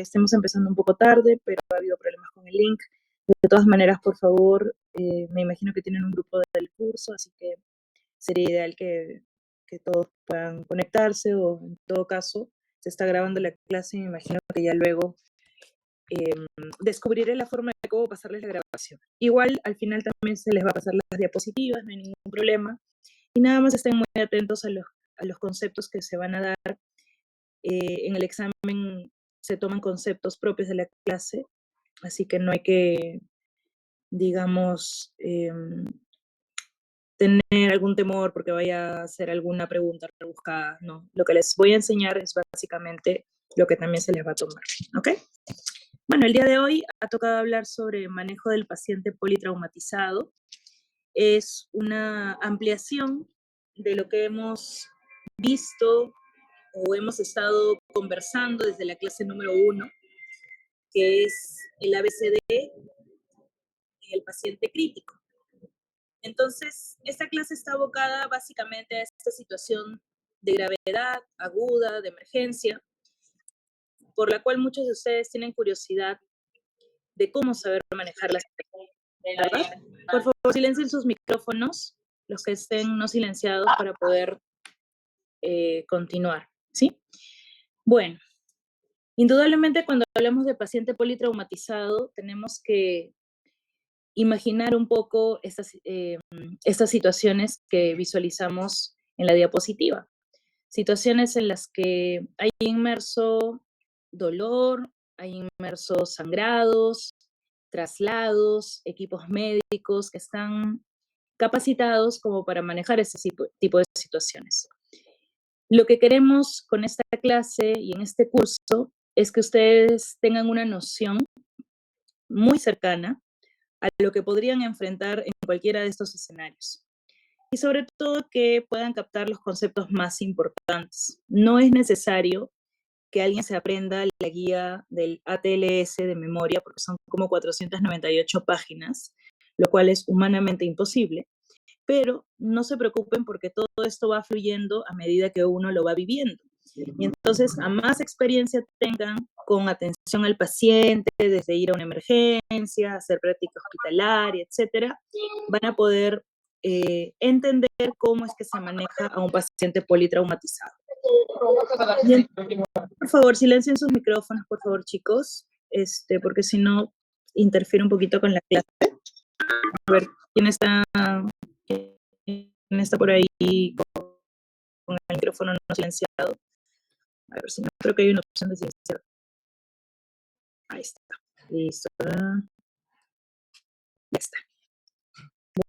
estemos empezando un poco tarde, pero ha habido problemas con el link. De todas maneras, por favor, me imagino que tienen un grupo del curso, así que sería ideal que todos puedan conectarse, o en todo caso, se está grabando la clase y me imagino que ya luego descubriré la forma de cómo pasarles la grabación. Igual, al final también se les va a pasar las diapositivas, no hay ningún problema. Y nada más estén muy atentos a los conceptos que se van a dar. En el examen se toman conceptos propios de la clase, así que no hay que, digamos, tener algún temor porque vaya a hacer alguna pregunta rebuscada. No, lo que les voy a enseñar es básicamente lo que también se les va a tomar, ¿ok? Bueno, el día de hoy ha tocado hablar sobre manejo del paciente politraumatizado. Es una ampliación de lo que hemos visto o hemos estado conversando desde la clase número 1, que es el ABCD en el paciente crítico. Entonces, esta clase está abocada básicamente a esta situación de gravedad aguda, de emergencia, por la cual muchos de ustedes tienen curiosidad de cómo saber manejar la situación, ¿verdad? Por favor, silencien sus micrófonos, los que estén no silenciados, para poder continuar, ¿sí? Bueno, indudablemente cuando hablamos de paciente politraumatizado, tenemos que imaginar un poco estas situaciones que visualizamos en la diapositiva. Situaciones en las que hay inmerso dolor, hay inmersos sangrados, traslados, equipos médicos que están capacitados como para manejar ese tipo de situaciones. Lo que queremos con esta clase y en este curso es que ustedes tengan una noción muy cercana a lo que podrían enfrentar en cualquiera de estos escenarios. Y sobre todo que puedan captar los conceptos más importantes. No es necesario que alguien se aprenda la guía del ATLS de memoria, porque son como 498 páginas, lo cual es humanamente imposible. Pero no se preocupen porque todo esto va fluyendo a medida que uno lo va viviendo. Y entonces, a más experiencia tengan con atención al paciente, desde ir a una emergencia, hacer práctica hospitalaria, etcétera, van a poder entender cómo es que se maneja a un paciente politraumatizado. Bien, por favor, silencien sus micrófonos, por favor, chicos, porque si no, interfiere un poquito con la clase. A ver, ¿quién está por ahí con el micrófono no silenciado? A ver si no, creo que hay una opción de silenciar. Ahí está. Listo. Ya está.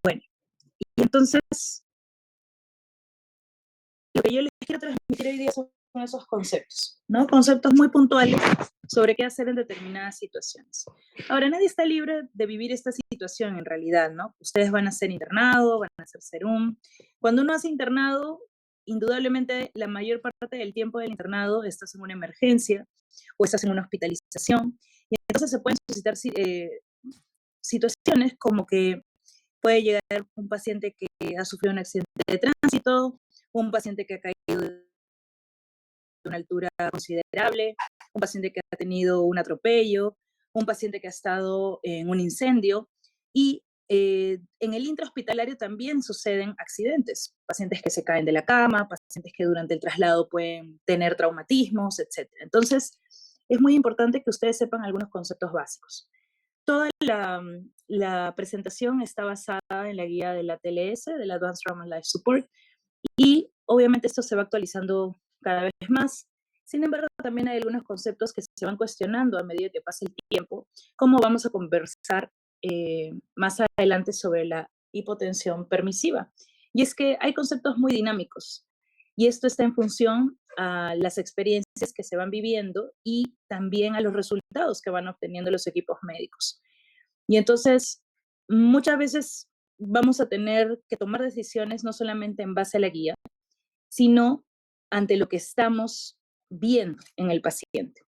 Bueno, y entonces, lo que yo les quiero transmitir hoy día son esos conceptos, ¿no? Conceptos muy puntuales sobre qué hacer en determinadas situaciones. Ahora, nadie está libre de vivir esta situación en realidad, ¿no? Ustedes van a ser internado, van a hacer serum. Cuando uno hace internado, indudablemente la mayor parte del tiempo del internado estás en una emergencia o estás en una hospitalización, y entonces se pueden suscitar situaciones como que puede llegar un paciente que ha sufrido un accidente de tránsito, un paciente que ha caído de una altura considerable, un paciente que ha tenido un atropello, un paciente que ha estado en un incendio, y en el intrahospitalario también suceden accidentes, pacientes que se caen de la cama, pacientes que durante el traslado pueden tener traumatismos, etc. Entonces, es muy importante que ustedes sepan algunos conceptos básicos. Toda la presentación está basada en la guía de la TLS, del Advanced Trauma and Life Support, y obviamente esto se va actualizando cada vez más. Sin embargo, también hay algunos conceptos que se van cuestionando a medida que pasa el tiempo, como vamos a conversar más adelante sobre la hipotensión permisiva. Y es que hay conceptos muy dinámicos, y esto está en función a las experiencias que se van viviendo y también a los resultados que van obteniendo los equipos médicos. Y entonces, muchas veces vamos a tener que tomar decisiones no solamente en base a la guía, sino ante lo que estamos viendo en el paciente.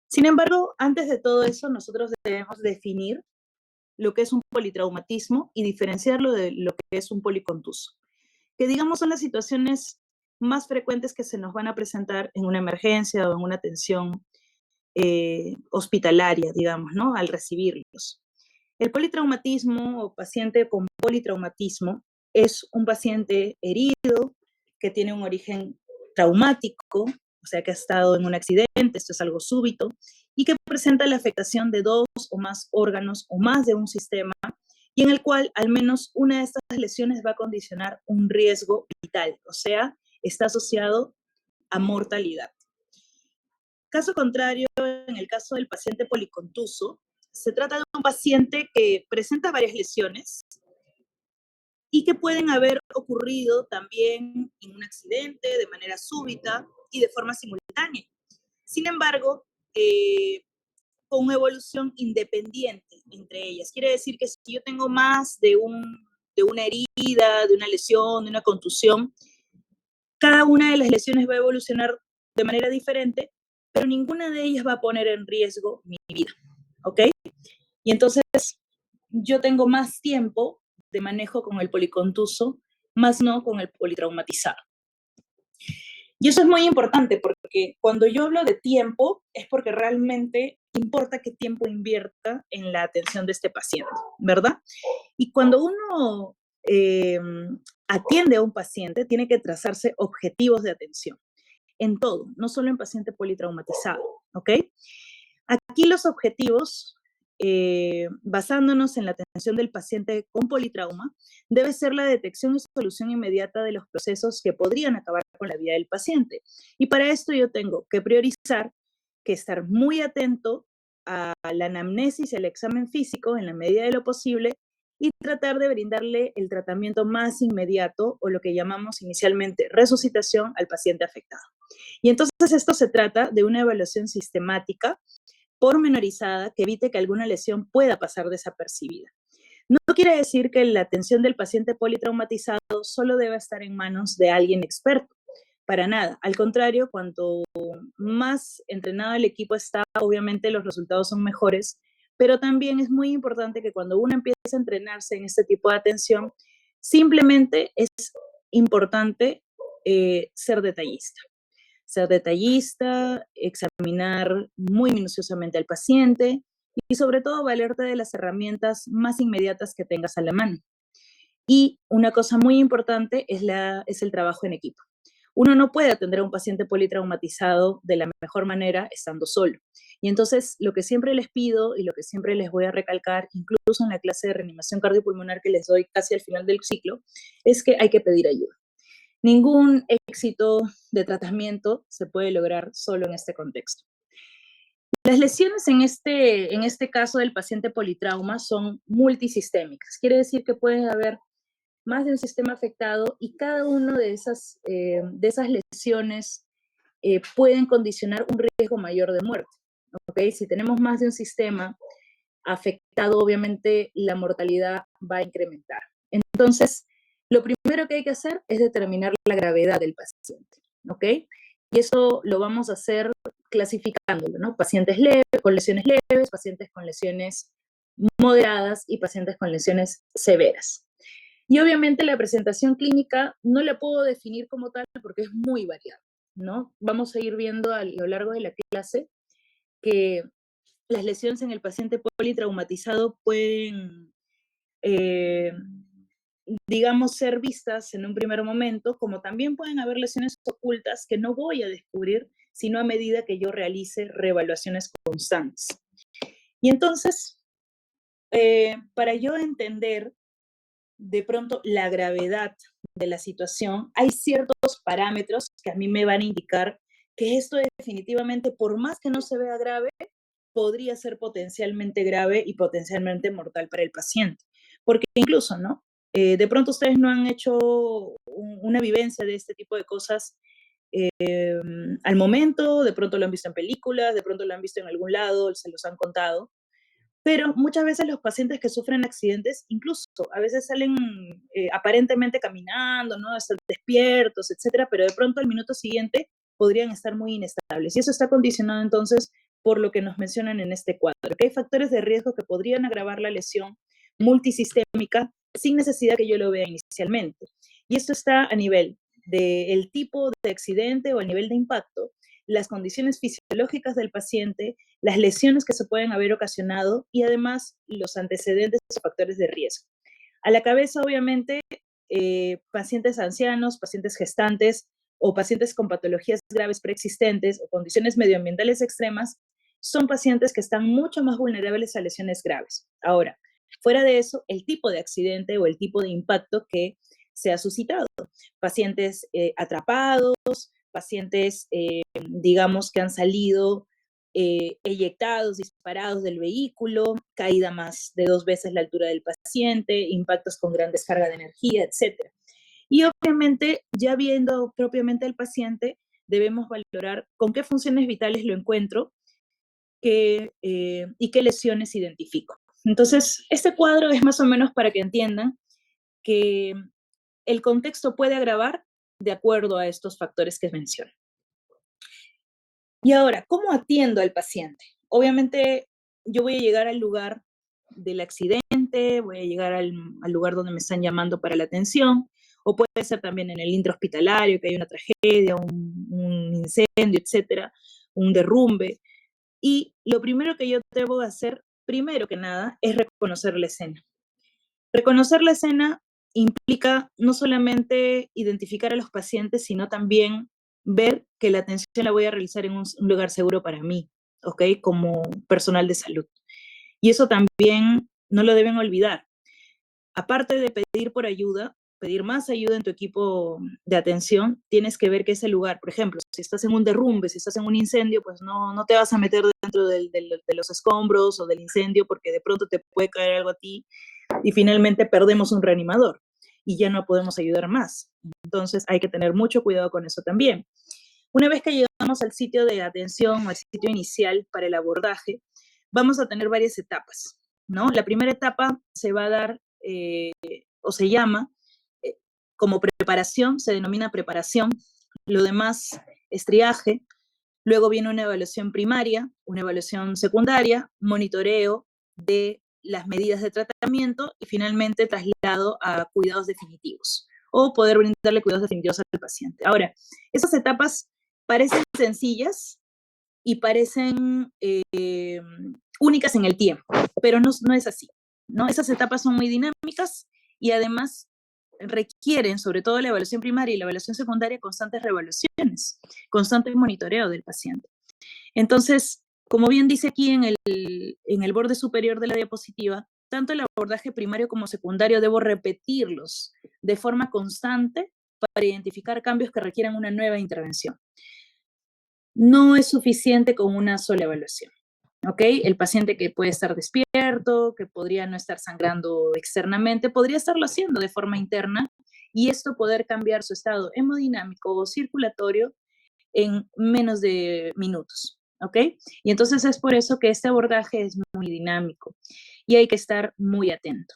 Sin embargo, antes de todo eso, nosotros debemos definir lo que es un politraumatismo y diferenciarlo de lo que es un policontuso, que digamos son las situaciones más frecuentes que se nos van a presentar en una emergencia o en una atención hospitalaria, digamos, ¿no? Al recibirlos. El politraumatismo o paciente con politraumatismo es un paciente herido que tiene un origen traumático, o sea, que ha estado en un accidente, esto es algo súbito, y que presenta la afectación de dos o más órganos o más de un sistema, y en el cual al menos una de estas lesiones va a condicionar un riesgo vital, o sea, está asociado a mortalidad. Caso contrario, en el caso del paciente policontuso, se trata de un paciente que presenta varias lesiones y que pueden haber ocurrido también en un accidente de manera súbita y de forma simultánea. Sin embargo, con una evolución independiente entre ellas. Quiere decir que si yo tengo más de una herida, de una lesión, de una contusión, cada una de las lesiones va a evolucionar de manera diferente, pero ninguna de ellas va a poner en riesgo mi vida, ¿ok? Y entonces yo tengo más tiempo de manejo con el policontuso, más no con el politraumatizado. Y eso es muy importante porque cuando yo hablo de tiempo es porque realmente importa qué tiempo invierta en la atención de este paciente, ¿verdad? Y cuando uno atiende a un paciente, tiene que trazarse objetivos de atención en todo, no solo en paciente politraumatizado, ¿ok? Aquí los objetivos, basándonos en la atención del paciente con politrauma, debe ser la detección y solución inmediata de los procesos que podrían acabar con la vida del paciente. Y para esto yo tengo que priorizar, que estar muy atento a la anamnesis y el examen físico en la medida de lo posible y tratar de brindarle el tratamiento más inmediato o lo que llamamos inicialmente resucitación al paciente afectado. Y entonces esto se trata de una evaluación sistemática pormenorizada que evite que alguna lesión pueda pasar desapercibida. No quiere decir que la atención del paciente politraumatizado solo deba estar en manos de alguien experto, para nada. Al contrario, cuanto más entrenado el equipo está, obviamente los resultados son mejores, pero también es muy importante que cuando uno empieza a entrenarse en este tipo de atención, simplemente es importante ser detallista. Ser detallista, examinar muy minuciosamente al paciente y sobre todo valerte de las herramientas más inmediatas que tengas a la mano. Y una cosa muy importante es el trabajo en equipo. Uno no puede atender a un paciente politraumatizado de la mejor manera estando solo. Y entonces lo que siempre les pido y lo que siempre les voy a recalcar, incluso en la clase de reanimación cardiopulmonar que les doy casi al final del ciclo, es que hay que pedir ayuda. Ningún éxito de tratamiento se puede lograr solo en este contexto. Las lesiones en este caso del paciente politrauma son multisistémicas. Quiere decir que puede haber más de un sistema afectado y cada una de esas lesiones pueden condicionar un riesgo mayor de muerte. ¿Okay? Si tenemos más de un sistema afectado, obviamente la mortalidad va a incrementar. Entonces, lo primero que hay que hacer es determinar la gravedad del paciente, ¿ok? Y eso lo vamos a hacer clasificándolo, ¿no? Pacientes leves, con lesiones leves, pacientes con lesiones moderadas y pacientes con lesiones severas. Y obviamente la presentación clínica no la puedo definir como tal porque es muy variada, ¿no? Vamos a ir viendo a lo largo de la clase que las lesiones en el paciente politraumatizado pueden, eh, digamos, ser vistas en un primer momento, como también pueden haber lesiones ocultas que no voy a descubrir, sino a medida que yo realice reevaluaciones constantes. Y entonces, para yo entender de pronto la gravedad de la situación, hay ciertos parámetros que a mí me van a indicar que esto definitivamente, por más que no se vea grave, podría ser potencialmente grave y potencialmente mortal para el paciente. Porque incluso, ¿no? De pronto ustedes no han hecho una vivencia de este tipo de cosas al momento, de pronto lo han visto en películas, de pronto lo han visto en algún lado, se los han contado, pero muchas veces los pacientes que sufren accidentes, incluso a veces salen aparentemente caminando, ¿no? Están despiertos, etcétera, pero de pronto al minuto siguiente podrían estar muy inestables. Y eso está condicionado entonces por lo que nos mencionan en este cuadro, que hay factores de riesgo que podrían agravar la lesión multisistémica sin necesidad que yo lo vea inicialmente. Y esto está a nivel del tipo de accidente o a nivel de impacto, las condiciones fisiológicas del paciente, las lesiones que se pueden haber ocasionado y además los antecedentes o factores de riesgo. A la cabeza, obviamente, pacientes ancianos, pacientes gestantes o pacientes con patologías graves preexistentes o condiciones medioambientales extremas son pacientes que están mucho más vulnerables a lesiones graves. Ahora, fuera de eso, el tipo de accidente o el tipo de impacto que se ha suscitado. Pacientes atrapados, pacientes, digamos, que han salido eyectados, disparados del vehículo, caída más de 2 veces la altura del paciente, impactos con gran descarga de energía, etc. Y obviamente, ya viendo propiamente al paciente, debemos valorar con qué funciones vitales lo encuentro y qué lesiones identifico. Entonces, este cuadro es más o menos para que entiendan que el contexto puede agravar de acuerdo a estos factores que menciono. Y ahora, ¿cómo atiendo al paciente? Obviamente, yo voy a llegar al lugar del accidente, voy a llegar al lugar donde me están llamando para la atención, o puede ser también en el intrahospitalario, que hay una tragedia, un incendio, etcétera, un derrumbe. Y lo primero que yo debo hacer, primero que nada, es reconocer la escena. Reconocer la escena implica no solamente identificar a los pacientes, sino también ver que la atención la voy a realizar en un lugar seguro para mí, ¿ok? Como personal de salud. Y eso también no lo deben olvidar. Aparte de pedir por ayuda, pedir más ayuda en tu equipo de atención, tienes que ver que ese lugar, por ejemplo, si estás en un derrumbe, si estás en un incendio, pues no te vas a meter dentro de los escombros o del incendio porque de pronto te puede caer algo a ti y finalmente perdemos un reanimador y ya no podemos ayudar más. Entonces hay que tener mucho cuidado con eso también. Una vez que llegamos al sitio de atención o al sitio inicial para el abordaje, vamos a tener varias etapas, ¿no? La primera etapa se va a dar o se llama eh, como preparación, se denomina preparación. Lo demás es triaje. Luego viene una evaluación primaria, una evaluación secundaria, monitoreo de las medidas de tratamiento y finalmente traslado a cuidados definitivos o poder brindarle cuidados definitivos al paciente. Ahora, esas etapas parecen sencillas y parecen únicas en el tiempo, pero no es así, ¿no? Esas etapas son muy dinámicas y además requieren, sobre todo la evaluación primaria y la evaluación secundaria, constantes reevaluaciones, constantes monitoreo del paciente. Entonces, como bien dice aquí en el borde superior de la diapositiva, tanto el abordaje primario como secundario debo repetirlos de forma constante para identificar cambios que requieran una nueva intervención. No es suficiente con una sola evaluación. ¿Ok? El paciente que puede estar despierto, que podría no estar sangrando externamente, podría estarlo haciendo de forma interna y esto poder cambiar su estado hemodinámico o circulatorio en menos de minutos. ¿Ok? Y entonces es por eso que este abordaje es muy dinámico y hay que estar muy atento.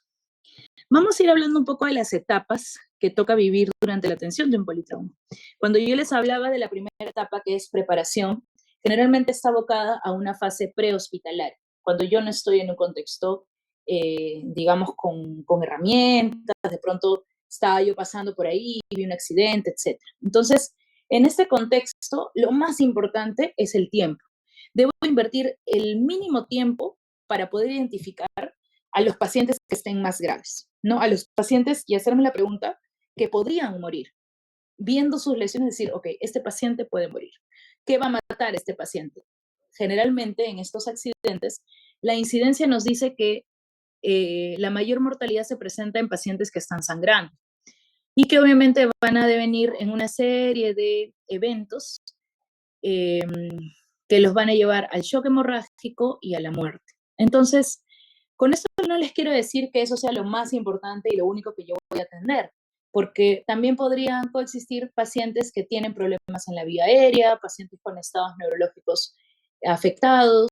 Vamos a ir hablando un poco de las etapas que toca vivir durante la atención de un politrauma. Cuando yo les hablaba de la primera etapa, que es preparación, generalmente está abocada a una fase prehospitalaria, cuando yo no estoy en un contexto, digamos, con herramientas, de pronto estaba yo pasando por ahí, vi un accidente, etc. Entonces, en este contexto, lo más importante es el tiempo. Debo invertir el mínimo tiempo para poder identificar a los pacientes que estén más graves, ¿no? A los pacientes y hacerme la pregunta que podrían morir, viendo sus lesiones, decir, ok, este paciente puede morir. ¿Qué va a matar a este paciente? Generalmente en estos accidentes, la incidencia nos dice que la mayor mortalidad se presenta en pacientes que están sangrando y que obviamente van a devenir en una serie de eventos eh, que los van a llevar al shock hemorrágico y a la muerte. Entonces, con esto no les quiero decir que eso sea lo más importante y lo único que yo voy a atender, porque también podrían coexistir pacientes que tienen problemas en la vía aérea, pacientes con estados neurológicos afectados,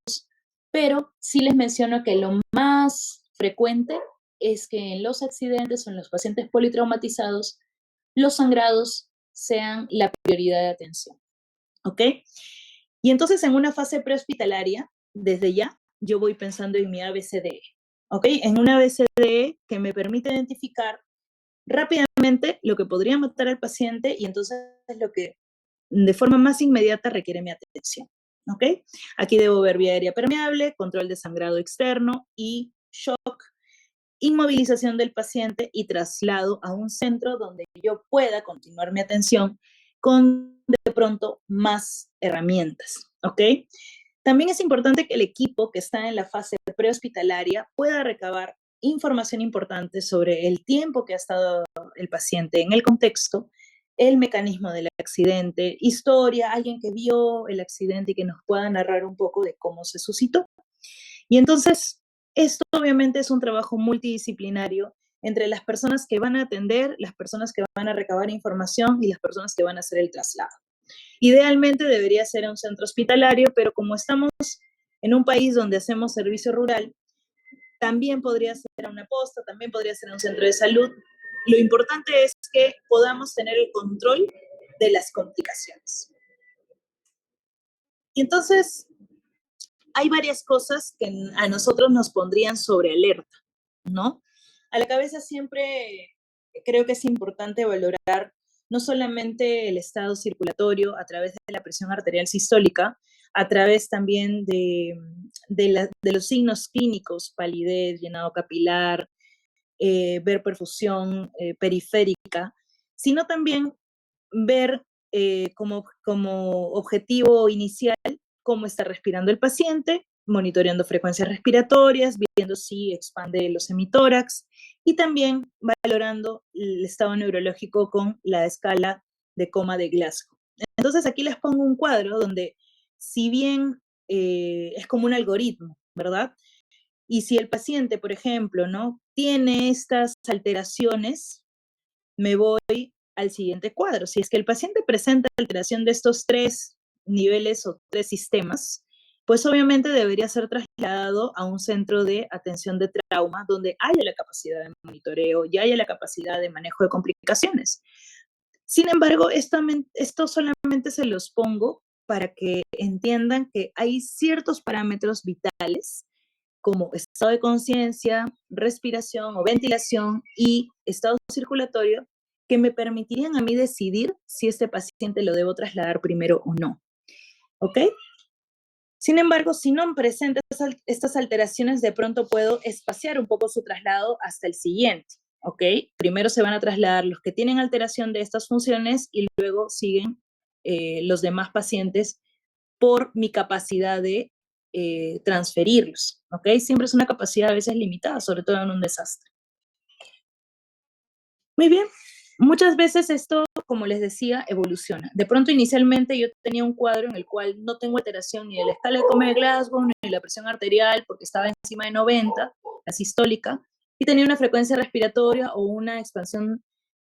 pero sí les menciono que lo más frecuente es que en los accidentes o en los pacientes politraumatizados, los sangrados sean la prioridad de atención. ¿Ok? Y entonces en una fase prehospitalaria, desde ya, yo voy pensando en mi ABCDE. ¿Ok? En una ABCDE que me permite identificar rápidamente lo que podría matar al paciente y entonces lo que de forma más inmediata requiere mi atención. ¿Ok? Aquí debo ver vía aérea permeable, control de sangrado externo y shock, inmovilización del paciente y traslado a un centro donde yo pueda continuar mi atención con de pronto más herramientas. ¿Ok? También es importante que el equipo que está en la fase prehospitalaria pueda recabar información importante sobre el tiempo que ha estado el paciente en el contexto, el mecanismo del accidente, historia, alguien que vio el accidente y que nos pueda narrar un poco de cómo se suscitó. Y entonces, esto obviamente es un trabajo multidisciplinario entre las personas que van a atender, las personas que van a recabar información y las personas que van a hacer el traslado. Idealmente debería ser un centro hospitalario, pero como estamos en un país donde hacemos servicio rural, también podría ser una posta, también podría ser un centro de salud. Lo importante es que podamos tener el control de las complicaciones. Y entonces, hay varias cosas que a nosotros nos pondrían sobre alerta, ¿no? A la cabeza siempre creo que es importante valorar no solamente el estado circulatorio a través de la presión arterial sistólica, a través también de los signos clínicos, palidez, llenado capilar, ver perfusión periférica, sino también ver como objetivo inicial cómo está respirando el paciente, monitoreando frecuencias respiratorias, viendo si expande los hemitórax y también valorando el estado neurológico con la escala de coma de Glasgow. Entonces aquí les pongo un cuadro donde si bien es como un algoritmo, ¿verdad? Y si el paciente, por ejemplo, ¿no? Tiene estas alteraciones, me voy al siguiente cuadro. Si es que el paciente presenta alteración de estos tres niveles o tres sistemas, pues obviamente debería ser trasladado a un centro de atención de trauma donde haya la capacidad de monitoreo y haya la capacidad de manejo de complicaciones. Sin embargo, esto solamente se los pongo para que entiendan que hay ciertos parámetros vitales como estado de conciencia, respiración o ventilación y estado circulatorio que me permitirían a mí decidir si este paciente lo debo trasladar primero o no. ¿Ok? Sin embargo, si no presenta estas alteraciones, de pronto puedo espaciar un poco su traslado hasta el siguiente. ¿Ok? Primero se van a trasladar los que tienen alteración de estas funciones y luego siguen los demás pacientes por mi capacidad de transferirlos, ¿ok? Siempre es una capacidad a veces limitada, sobre todo en un desastre. Muy bien, muchas veces esto, como les decía, evoluciona. De pronto, inicialmente yo tenía un cuadro en el cual no tengo alteración ni de la escala de Coma de Glasgow, ni de la presión arterial, porque estaba encima de 90, la sistólica, y tenía una frecuencia respiratoria o una expansión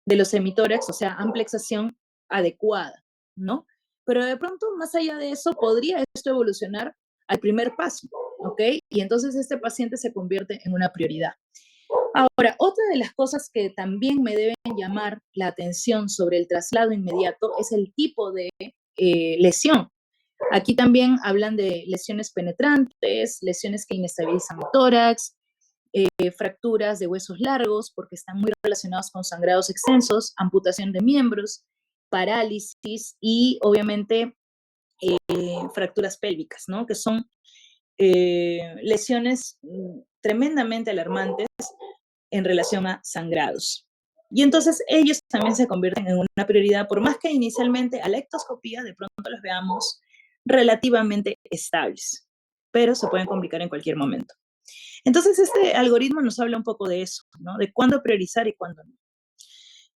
de los hemitórax, o sea, amplexación adecuada, ¿no? Pero de pronto, más allá de eso, podría esto evolucionar al primer paso, ¿ok? Y entonces este paciente se convierte en una prioridad. Ahora, otra de las cosas que también me deben llamar la atención sobre el traslado inmediato es el tipo de lesión. Aquí también hablan de lesiones penetrantes, lesiones que inestabilizan el tórax, fracturas de huesos largos porque están muy relacionados con sangrados extensos, amputación de miembros, parálisis y obviamente fracturas pélvicas, ¿no? Que son lesiones tremendamente alarmantes en relación a sangrados. Y entonces ellos también se convierten en una prioridad, por más que inicialmente a la ectoscopía de pronto los veamos relativamente estables, pero se pueden complicar en cualquier momento. Entonces, este algoritmo nos habla un poco de eso, ¿no? De cuándo priorizar y cuándo no.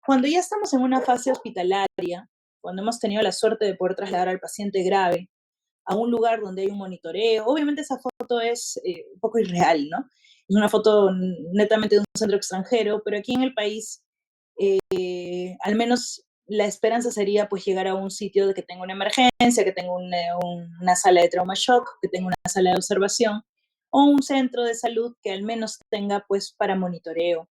Cuando ya estamos en una fase hospitalaria, cuando hemos tenido la suerte de poder trasladar al paciente grave a un lugar donde hay un monitoreo, obviamente esa foto es un poco irreal, ¿no? Es una foto netamente de un centro extranjero, pero aquí en el país, al menos la esperanza sería pues llegar a un sitio de que tenga una emergencia, que tenga una sala de trauma shock, que tenga una sala de observación, o un centro de salud que al menos tenga pues para monitoreo,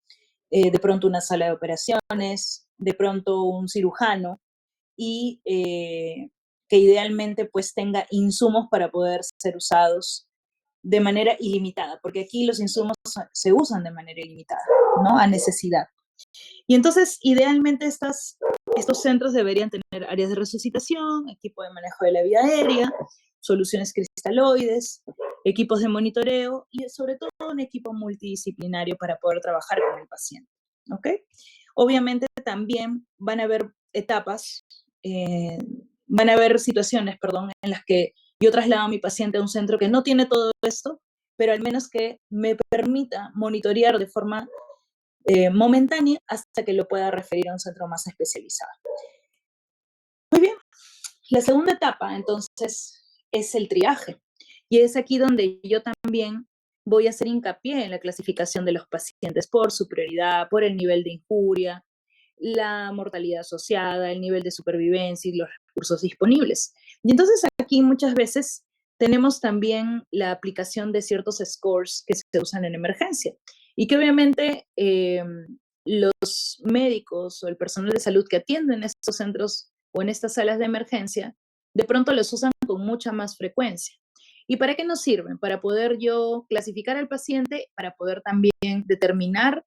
de pronto una sala de operaciones, de pronto un cirujano y que idealmente pues tenga insumos para poder ser usados de manera ilimitada, porque aquí los insumos se usan de manera ilimitada, ¿no? A necesidad. Y entonces, idealmente estas Estos centros deberían tener áreas de resucitación, equipo de manejo de la vía aérea, soluciones cristaloides, equipos de monitoreo y sobre todo un equipo multidisciplinario para poder trabajar con el paciente. ¿Ok? Obviamente también van a haber etapas, van a haber situaciones, perdón, en las que yo traslado a mi paciente a un centro que no tiene todo esto, pero al menos que me permita monitorear de forma momentánea hasta que lo pueda referir a un centro más especializado. Muy bien, la segunda etapa entonces es el triaje y es aquí donde yo también voy a hacer hincapié en la clasificación de los pacientes por su prioridad, por el nivel de injuria, la mortalidad asociada, el nivel de supervivencia y los recursos disponibles. Y entonces aquí muchas veces tenemos también la aplicación de ciertos scores que se usan en emergencia y que obviamente los médicos o el personal de salud que atienden estos centros o en estas salas de emergencia, de pronto los usan con mucha más frecuencia. ¿Y para qué nos sirven? Para poder yo clasificar al paciente, para poder también determinar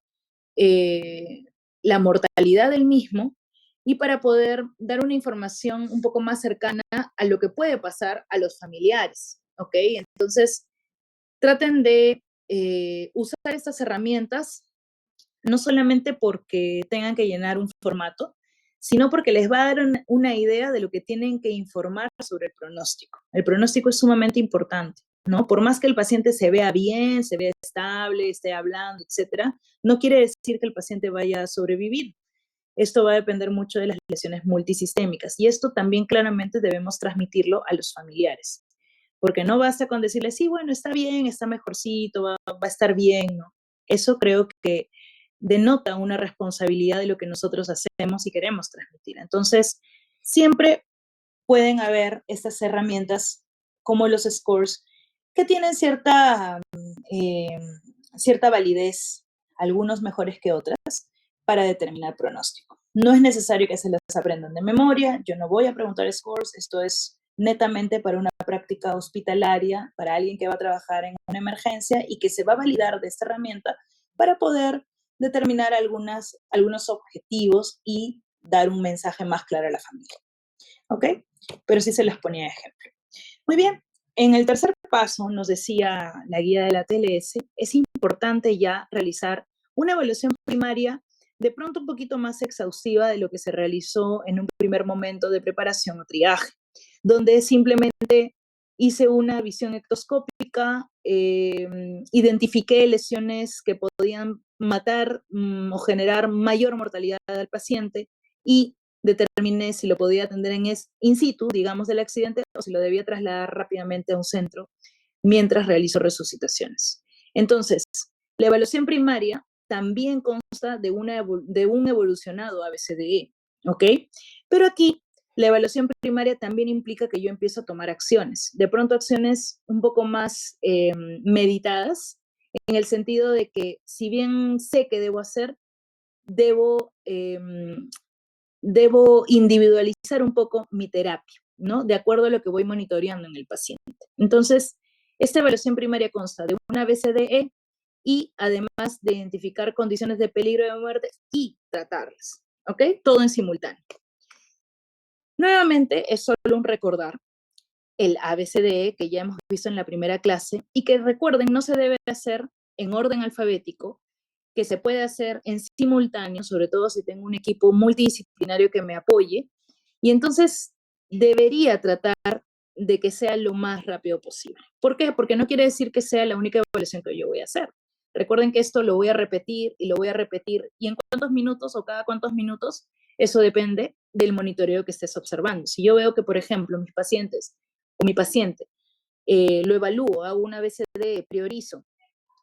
eh, la mortalidad del mismo y para poder dar una información un poco más cercana a lo que puede pasar a los familiares. ¿Ok? Entonces, traten de usar estas herramientas no solamente porque tengan que llenar un formato, sino porque les va a dar una idea de lo que tienen que informar sobre el pronóstico. El pronóstico es sumamente importante, ¿no? Por más que el paciente se vea bien, se vea estable, esté hablando, etcétera, no quiere decir que el paciente vaya a sobrevivir. Esto va a depender mucho de las lesiones multisistémicas y esto también claramente debemos transmitirlo a los familiares. Porque no basta con decirle, sí, bueno, está bien, está mejorcito, va a estar bien, ¿no? Eso creo que denota una responsabilidad de lo que nosotros hacemos y queremos transmitir. Entonces, siempre pueden haber estas herramientas como los scores que tienen eh, cierta validez, algunos mejores que otras, para determinar pronóstico. No es necesario que se las aprendan de memoria, yo no voy a preguntar scores, esto es netamente para una práctica hospitalaria, para alguien que va a trabajar en una emergencia y que se va a validar de esta herramienta para poder determinar algunos objetivos y dar un mensaje más claro a la familia. ¿Ok? Pero sí se los ponía de ejemplo. Muy bien, en el tercer paso, nos decía la guía de la TLS, es importante ya realizar una evaluación primaria de pronto un poquito más exhaustiva de lo que se realizó en un primer momento de preparación o triaje, donde simplemente hice una visión ectoscópica, identifiqué lesiones que podían matar o generar mayor mortalidad al paciente y determiné si lo podía atender in situ, digamos, del accidente, o si lo debía trasladar rápidamente a un centro mientras realizo resucitaciones. Entonces, la evaluación primaria también consta de un evolucionado ABCDE, ¿ok? Pero aquí la evaluación primaria también implica que yo empiezo a tomar acciones, de pronto acciones un poco más meditadas, en el sentido de que si bien sé que debo hacer, debo debo individualizar un poco mi terapia, ¿no? De acuerdo a lo que voy monitoreando en el paciente. Entonces, esta evaluación primaria consta de una BCDE y además de identificar condiciones de peligro de muerte y tratarlas, ¿ok? Todo en simultáneo. Nuevamente, es solo un recordar el ABCDE que ya hemos visto en la primera clase y que recuerden, no se debe hacer en orden alfabético, que se puede hacer en simultáneo, sobre todo si tengo un equipo multidisciplinario que me apoye, y entonces debería tratar de que sea lo más rápido posible. ¿Por qué? Porque no quiere decir que sea la única evaluación que yo voy a hacer. Recuerden que esto lo voy a repetir y lo voy a repetir, y en cuántos minutos o cada cuántos minutos, eso depende del monitoreo que estés observando. Si yo veo que, por ejemplo, mis pacientes o mi paciente lo evalúo, hago una BCD, priorizo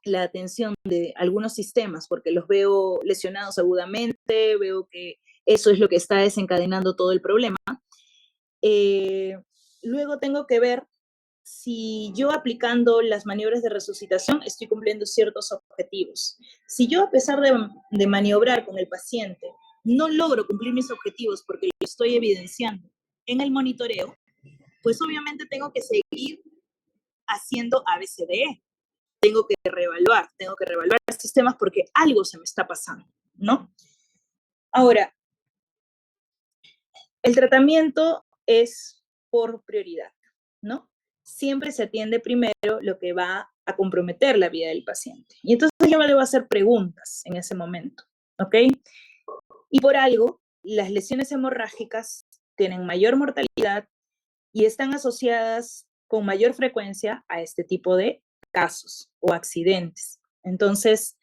la atención de algunos sistemas porque los veo lesionados agudamente, veo que eso es lo que está desencadenando todo el problema. Eh, Luego tengo que ver si yo aplicando las maniobras de resucitación estoy cumpliendo ciertos objetivos. Si yo a pesar de maniobrar con el paciente no logro cumplir mis objetivos porque lo estoy evidenciando en el monitoreo, pues obviamente tengo que seguir haciendo ABCDE. Tengo que reevaluar estos temas porque algo se me está pasando, ¿no? Ahora, El tratamiento es por prioridad, ¿no? Siempre se atiende primero lo que va a comprometer la vida del paciente. Y entonces yo me debo hacer preguntas en ese momento, ¿ok? Y por algo, las lesiones hemorrágicas tienen mayor mortalidad y están asociadas con mayor frecuencia a este tipo de casos o accidentes. Entonces,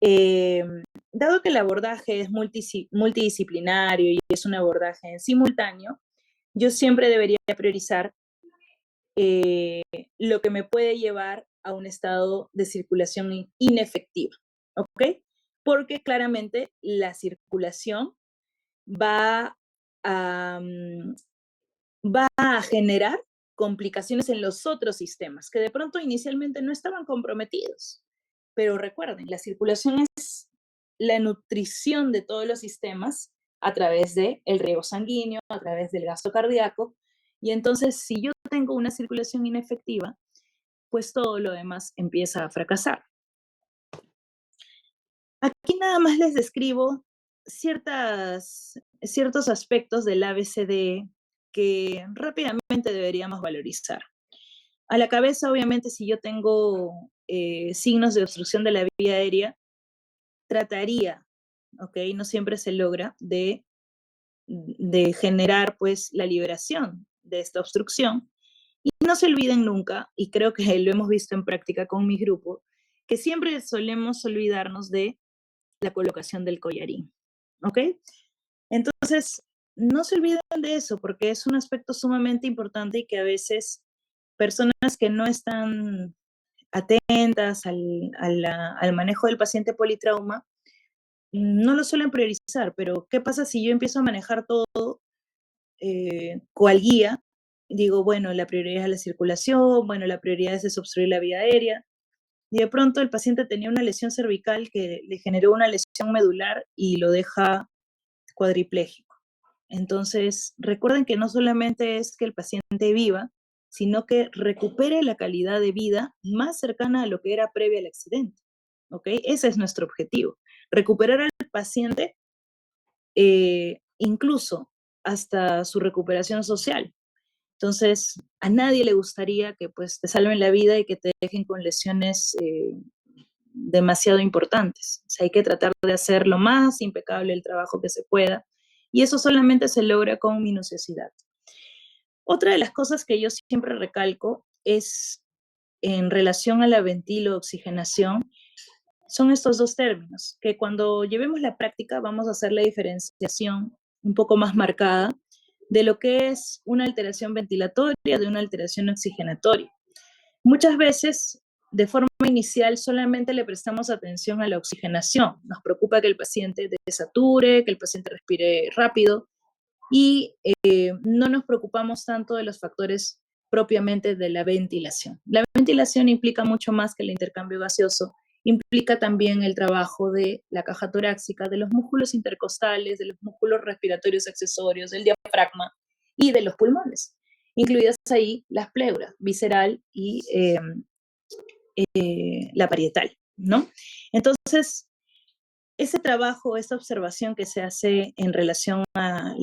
eh, dado que el abordaje es multidisciplinario y es un abordaje en simultáneo, yo siempre debería priorizar lo que me puede llevar a un estado de circulación inefectiva, ¿ok? Porque claramente la circulación va a, va a generar complicaciones en los otros sistemas que de pronto inicialmente no estaban comprometidos. Pero recuerden, la circulación es la nutrición de todos los sistemas a través del riego sanguíneo, a través del gasto cardíaco. Y entonces, si yo tengo una circulación inefectiva, pues todo lo demás empieza a fracasar. Aquí nada más les describo ciertos aspectos del ABCD que rápidamente deberíamos valorizar. A la cabeza, obviamente, si yo tengo signos de obstrucción de la vía aérea, trataría, ¿ok? No siempre se logra de generar pues la liberación de esta obstrucción. Y no se olviden nunca, y creo que lo hemos visto en práctica con mi grupo, que siempre solemos olvidarnos de la colocación del collarín, ¿ok? Entonces, no se olviden de eso porque es un aspecto sumamente importante y que a veces personas que no están atentas al manejo del paciente politrauma no lo suelen priorizar, pero ¿qué pasa si yo empiezo a manejar todo cual guía? Digo, bueno, la prioridad es la circulación, bueno, la prioridad es desobstruir la vía aérea, y de pronto el paciente tenía una lesión cervical que le generó una lesión medular y lo deja cuadripléjico. Entonces, recuerden que no solamente es que el paciente viva, sino que recupere la calidad de vida más cercana a lo que era previo al accidente. ¿Ok? Ese es nuestro objetivo. Recuperar al paciente incluso hasta su recuperación social. Entonces, a nadie le gustaría que pues te salven la vida y que te dejen con lesiones demasiado importantes. O sea, hay que tratar de hacer lo más impecable el trabajo que se pueda y eso solamente se logra con minuciosidad. Otra de las cosas que yo siempre recalco es en relación a la ventilo-oxigenación, son estos dos términos, que cuando llevemos la práctica vamos a hacer la diferenciación un poco más marcada de lo que es una alteración ventilatoria de una alteración oxigenatoria. Muchas veces, de forma inicial, solamente le prestamos atención a la oxigenación. Nos preocupa que el paciente desature, que el paciente respire rápido y no nos preocupamos tanto de los factores propiamente de la ventilación. La ventilación implica mucho más que el intercambio gaseoso, implica también el trabajo de la caja torácica, de los músculos intercostales, de los músculos respiratorios accesorios, del diafragma y de los pulmones, incluidas ahí las pleuras, visceral y la parietal, ¿no? Entonces, ese trabajo, esa observación que se hace en relación a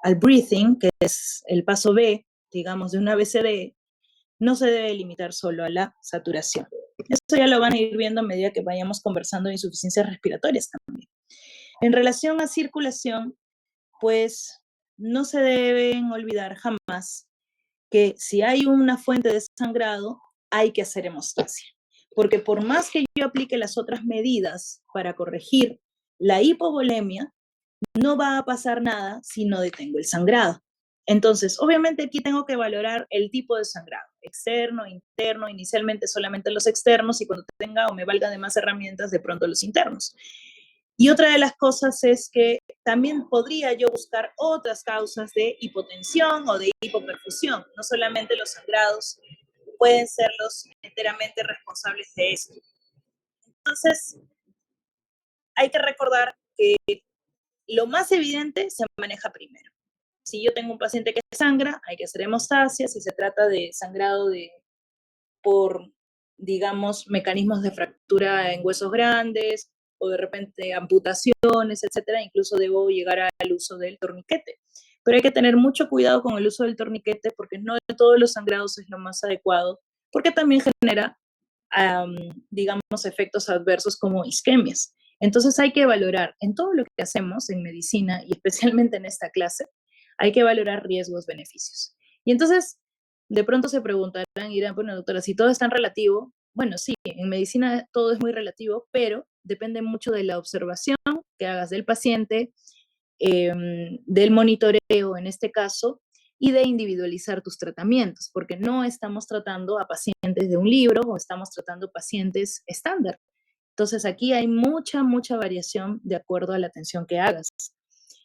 al breathing, que es el paso B, digamos, de una ABCD, no se debe limitar solo a la saturación. Eso ya lo van a ir viendo a medida que vayamos conversando de insuficiencias respiratorias también. En relación a circulación, pues no se deben olvidar jamás que si hay una fuente de sangrado, hay que hacer hemostasia. Porque por más que yo aplique las otras medidas para corregir la hipovolemia, no va a pasar nada si no detengo el sangrado. Entonces, obviamente aquí tengo que valorar el tipo de sangrado, externo, interno, inicialmente solamente los externos y cuando tenga o me valga de más herramientas, de pronto los internos. Y otra de las cosas es que también podría yo buscar otras causas de hipotensión o de hipoperfusión, no solamente los sangrados pueden ser los enteramente responsables de esto. Entonces, hay que recordar que lo más evidente se maneja primero. Si yo tengo un paciente que sangra, hay que hacer hemostasia. Si se trata de sangrado por, digamos, mecanismos de fractura en huesos grandes o de repente amputaciones, etcétera, incluso debo llegar al uso del torniquete. Pero hay que tener mucho cuidado con el uso del torniquete porque no de todos los sangrados es lo más adecuado, porque también genera, digamos, efectos adversos como isquemias. Entonces hay que valorar en todo lo que hacemos en medicina y especialmente en esta clase, hay que valorar riesgos, beneficios. Y entonces, de pronto se preguntarán y dirán, bueno, doctora, si todo es tan relativo, bueno, sí, en medicina todo es muy relativo, pero depende mucho de la observación que hagas del paciente, del monitoreo en este caso, y de individualizar tus tratamientos, porque no estamos tratando a pacientes de un libro o estamos tratando pacientes estándar. Entonces aquí hay mucha variación de acuerdo a la atención que hagas.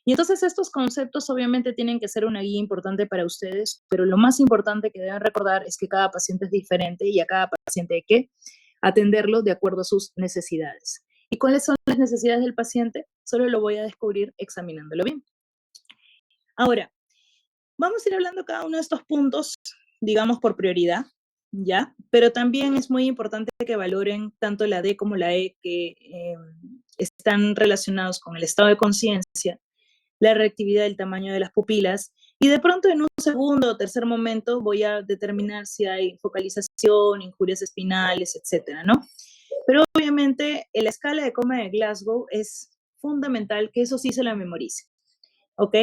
Y entonces estos conceptos obviamente tienen que ser una guía importante para ustedes, pero lo más importante que deben recordar es que cada paciente es diferente y a cada paciente hay que atenderlo de acuerdo a sus necesidades. ¿Y cuáles son las necesidades del paciente? Solo lo voy a descubrir examinándolo bien. Ahora, vamos a ir hablando cada uno de estos puntos, digamos, por prioridad, ¿ya? Pero también es muy importante que valoren tanto la D como la E, que están relacionados con el estado de conciencia, la reactividad del tamaño de las pupilas, y de pronto en un segundo o tercer momento voy a determinar si hay focalización, injurias espinales, etcétera, ¿no? Pero obviamente en la escala de coma de Glasgow es fundamental que eso sí se la memorice. ¿Ok?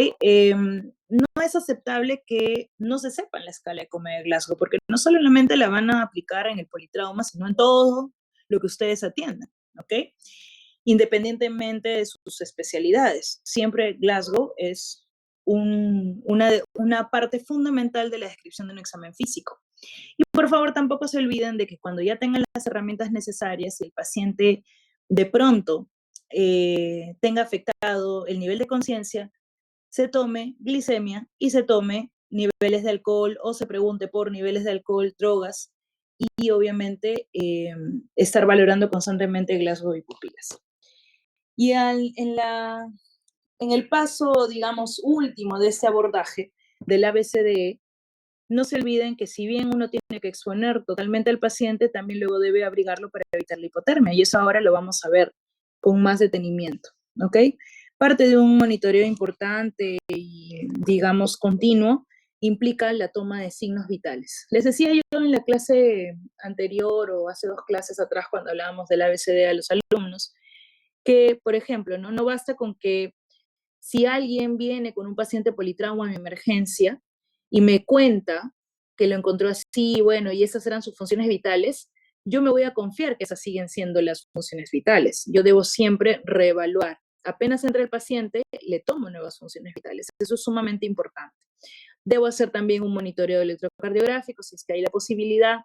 No es aceptable que no se sepa en la escala de coma de Glasgow, porque no solamente la van a aplicar en el politrauma, sino en todo lo que ustedes atiendan, ¿ok? Independientemente de sus especialidades. Siempre Glasgow es una parte fundamental de la descripción de un examen físico. Y por favor, tampoco se olviden de que cuando ya tengan las herramientas necesarias y el paciente de pronto tenga afectado el nivel de conciencia, se tome glicemia y se tome niveles de alcohol o se pregunte por niveles de alcohol, drogas y obviamente estar valorando constantemente Glasgow y pupilas. Y en el paso, digamos, último de este abordaje del ABCDE, no se olviden que si bien uno tiene que exponer totalmente al paciente, también luego debe abrigarlo para evitar la hipotermia. Y eso ahora lo vamos a ver con más detenimiento, ¿ok? Parte de un monitoreo importante y, digamos, continuo implica la toma de signos vitales. Les decía yo en la clase anterior o hace 2 clases atrás cuando hablábamos del ABCD a los alumnos, que, por ejemplo, no basta con que si alguien viene con un paciente politrauma en emergencia y me cuenta que lo encontró así, bueno, y esas eran sus funciones vitales, yo me voy a confiar que esas siguen siendo las funciones vitales. Yo debo siempre reevaluar. Apenas entra el paciente, le tomo nuevas funciones vitales. Eso es sumamente importante. Debo hacer también un monitoreo electrocardiográfico, si es que hay la posibilidad,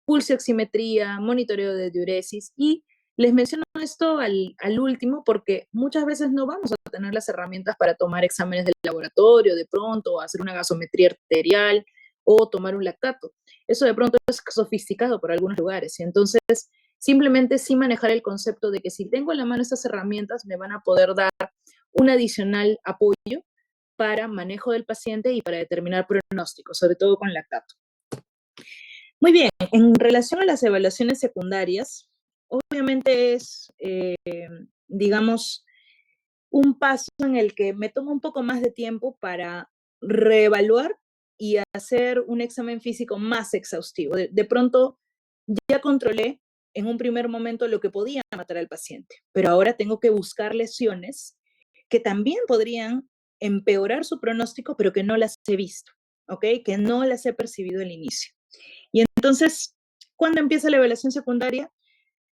pulsioximetría, monitoreo de diuresis y les menciono esto al último porque muchas veces no vamos a tener las herramientas para tomar exámenes del laboratorio de pronto, o hacer una gasometría arterial o tomar un lactato. Eso de pronto es sofisticado por algunos lugares y entonces simplemente sí manejar el concepto de que si tengo en la mano estas herramientas me van a poder dar un adicional apoyo para manejo del paciente y para determinar pronósticos, sobre todo con lactato. Muy bien, en relación a las evaluaciones secundarias, obviamente es, digamos, un paso en el que me toma un poco más de tiempo para reevaluar y hacer un examen físico más exhaustivo. De pronto ya controlé en un primer momento lo que podía matar al paciente, pero ahora tengo que buscar lesiones que también podrían empeorar su pronóstico, pero que no las he visto, ¿ok? Que no las he percibido al inicio. Y entonces, ¿cuándo empieza la evaluación secundaria?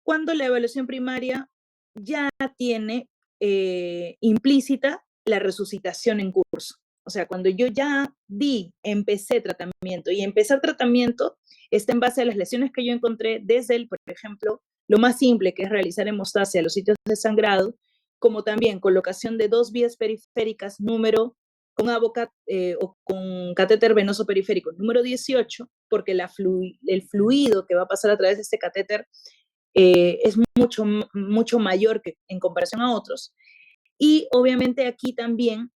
Cuando la evaluación primaria ya tiene implícita la resucitación en curso. O sea, cuando yo ya empecé tratamiento y empezar tratamiento está en base a las lesiones que yo encontré desde el, por ejemplo, lo más simple que es realizar hemostasia a los sitios de sangrado, como también colocación de 2 vías periféricas, número con abocat o con catéter venoso periférico número 18, porque el fluido que va a pasar a través de este catéter es mucho mayor que en comparación a otros. Y obviamente aquí también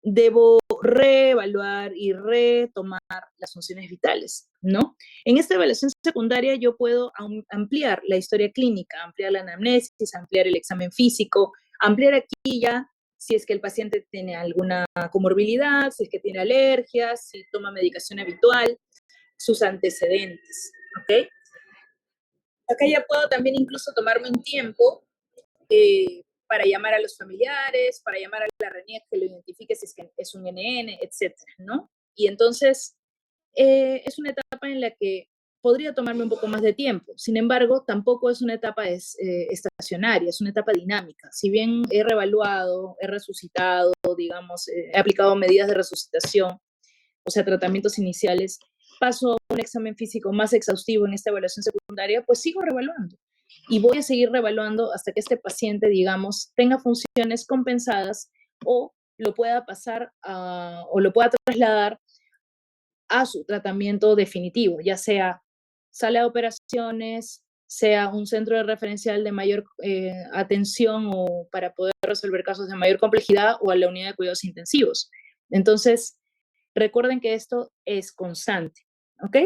debo reevaluar y retomar las funciones vitales, ¿no? En esta evaluación secundaria yo puedo ampliar la historia clínica, ampliar la anamnesis, ampliar el examen físico, ampliar aquí ya si es que el paciente tiene alguna comorbilidad, si es que tiene alergias, si toma medicación habitual, sus antecedentes, ¿ok? Acá ya puedo también incluso tomarme un tiempo para llamar a los familiares, para llamar a la RENIEC que lo identifique si es que es un NN, etcétera, ¿no? Y entonces es una etapa en la que podría tomarme un poco más de tiempo. Sin embargo, tampoco es una etapa estacionaria, es una etapa dinámica. Si bien he reevaluado, he resucitado, digamos, he aplicado medidas de resucitación, o sea, tratamientos iniciales, paso a un examen físico más exhaustivo en esta evaluación secundaria, pues sigo reevaluando. Y voy a seguir reevaluando hasta que este paciente, digamos, tenga funciones compensadas o lo pueda pasar o lo pueda trasladar a su tratamiento definitivo, ya sea sala de operaciones, sea un centro de referencial de mayor atención o para poder resolver casos de mayor complejidad o a la unidad de cuidados intensivos. Entonces, recuerden que esto es constante, ¿ok?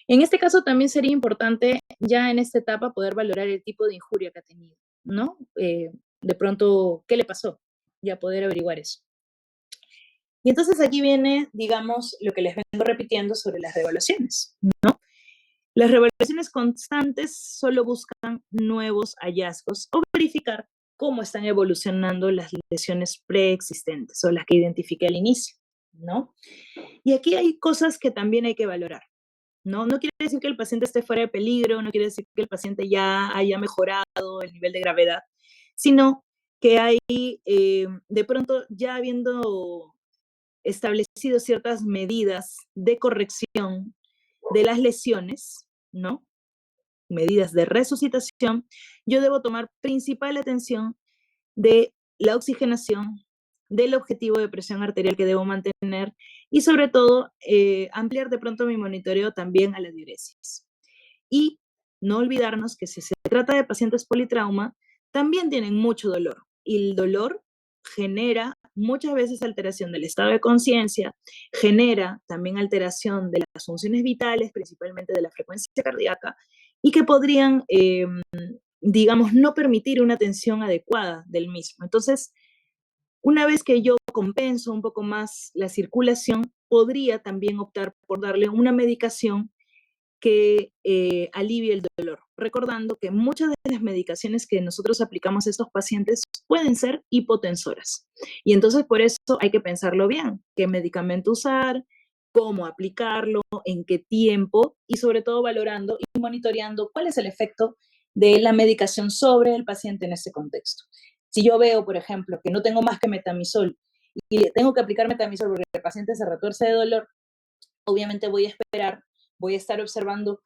En este caso también sería importante ya en esta etapa poder valorar el tipo de injuria que ha tenido, ¿no? De pronto, ¿qué le pasó? Ya poder averiguar eso. Y entonces aquí viene, digamos, lo que les vengo repitiendo sobre las revaluaciones, ¿no? Las revaluaciones constantes solo buscan nuevos hallazgos o verificar cómo están evolucionando las lesiones preexistentes o las que identifiqué al inicio, ¿no? Y aquí hay cosas que también hay que valorar, ¿no? No quiere decir que el paciente esté fuera de peligro, no quiere decir que el paciente ya haya mejorado el nivel de gravedad, sino que hay, de pronto, ya habiendo establecido ciertas medidas de corrección de las lesiones, ¿no? Medidas de resucitación, yo debo tomar principal atención de la oxigenación, del objetivo de presión arterial que debo mantener y sobre todo ampliar de pronto mi monitoreo también a la diuresis. Y no olvidarnos que si se trata de pacientes politrauma, también tienen mucho dolor y el dolor genera muchas veces alteración del estado de conciencia, genera también alteración de las funciones vitales, principalmente de la frecuencia cardíaca, y que podrían, digamos, no permitir una atención adecuada del mismo. Entonces, una vez que yo compenso un poco más la circulación, podría también optar por darle una medicación que alivie el dolor, recordando que muchas de las medicaciones que nosotros aplicamos a estos pacientes pueden ser hipotensoras. Y entonces por eso hay que pensarlo bien, qué medicamento usar, cómo aplicarlo, en qué tiempo y sobre todo valorando y monitoreando cuál es el efecto de la medicación sobre el paciente en este contexto. Si yo veo, por ejemplo, que no tengo más que metamisol y le tengo que aplicar metamisol porque el paciente se retuerce de dolor, obviamente voy a esperar, voy a estar observando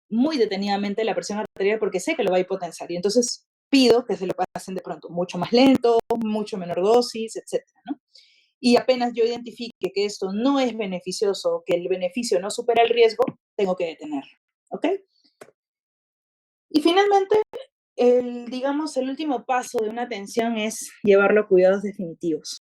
muy detenidamente la presión arterial porque sé que lo va a hipotensar y entonces pido que se lo pasen de pronto mucho más lento, mucho menor dosis, etcétera, ¿no? Y apenas yo identifique que esto no es beneficioso, que el beneficio no supera el riesgo, tengo que detenerlo, ¿ok? Y finalmente, digamos, el último paso de una atención es llevarlo a cuidados definitivos.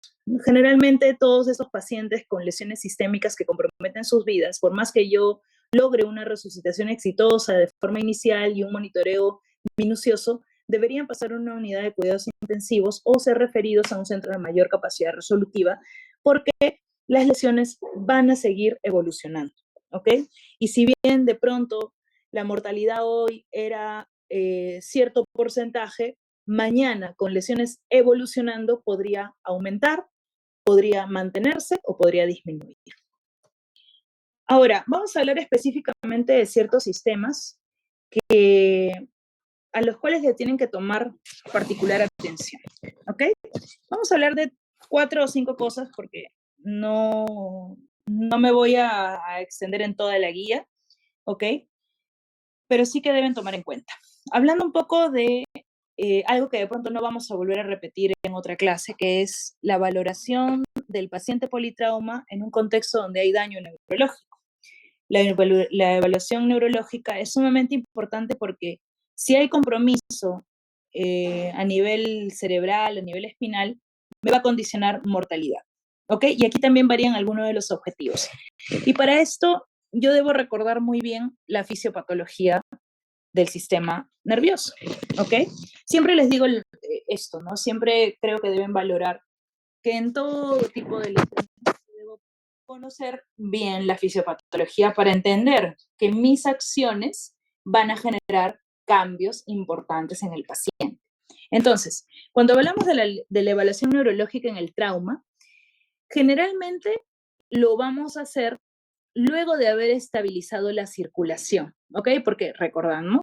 Generalmente todos estos pacientes con lesiones sistémicas que comprometen sus vidas, por más que yo logre una resucitación exitosa de forma inicial y un monitoreo minucioso, deberían pasar a una unidad de cuidados intensivos o ser referidos a un centro de mayor capacidad resolutiva porque las lesiones van a seguir evolucionando, ¿ok? Y si bien de pronto la mortalidad hoy era cierto porcentaje, mañana con lesiones evolucionando podría aumentar, podría mantenerse o podría disminuir. Ahora, vamos a hablar específicamente de ciertos sistemas a los cuales le tienen que tomar particular atención. ¿Ok? Vamos a hablar de 4 o 5 cosas porque no me voy a extender en toda la guía. ¿Ok? Pero sí que deben tomar en cuenta. Hablando un poco de algo que de pronto no vamos a volver a repetir en otra clase, que es la valoración del paciente politrauma en un contexto donde hay daño neurológico. La evaluación neurológica es sumamente importante porque si hay compromiso a nivel cerebral, a nivel espinal, me va a condicionar mortalidad. ¿ok? Y aquí también varían algunos de los objetivos. Y para esto yo debo recordar muy bien la fisiopatología del sistema nervioso, ¿ok? Siempre les digo esto, ¿no? Siempre creo que deben valorar que en todo tipo de lesiones debo conocer bien la fisiopatología para entender que mis acciones van a generar cambios importantes en el paciente. Entonces, cuando hablamos de la evaluación neurológica en el trauma, generalmente lo vamos a hacer luego de haber estabilizado la circulación, ¿ok? Porque recordamos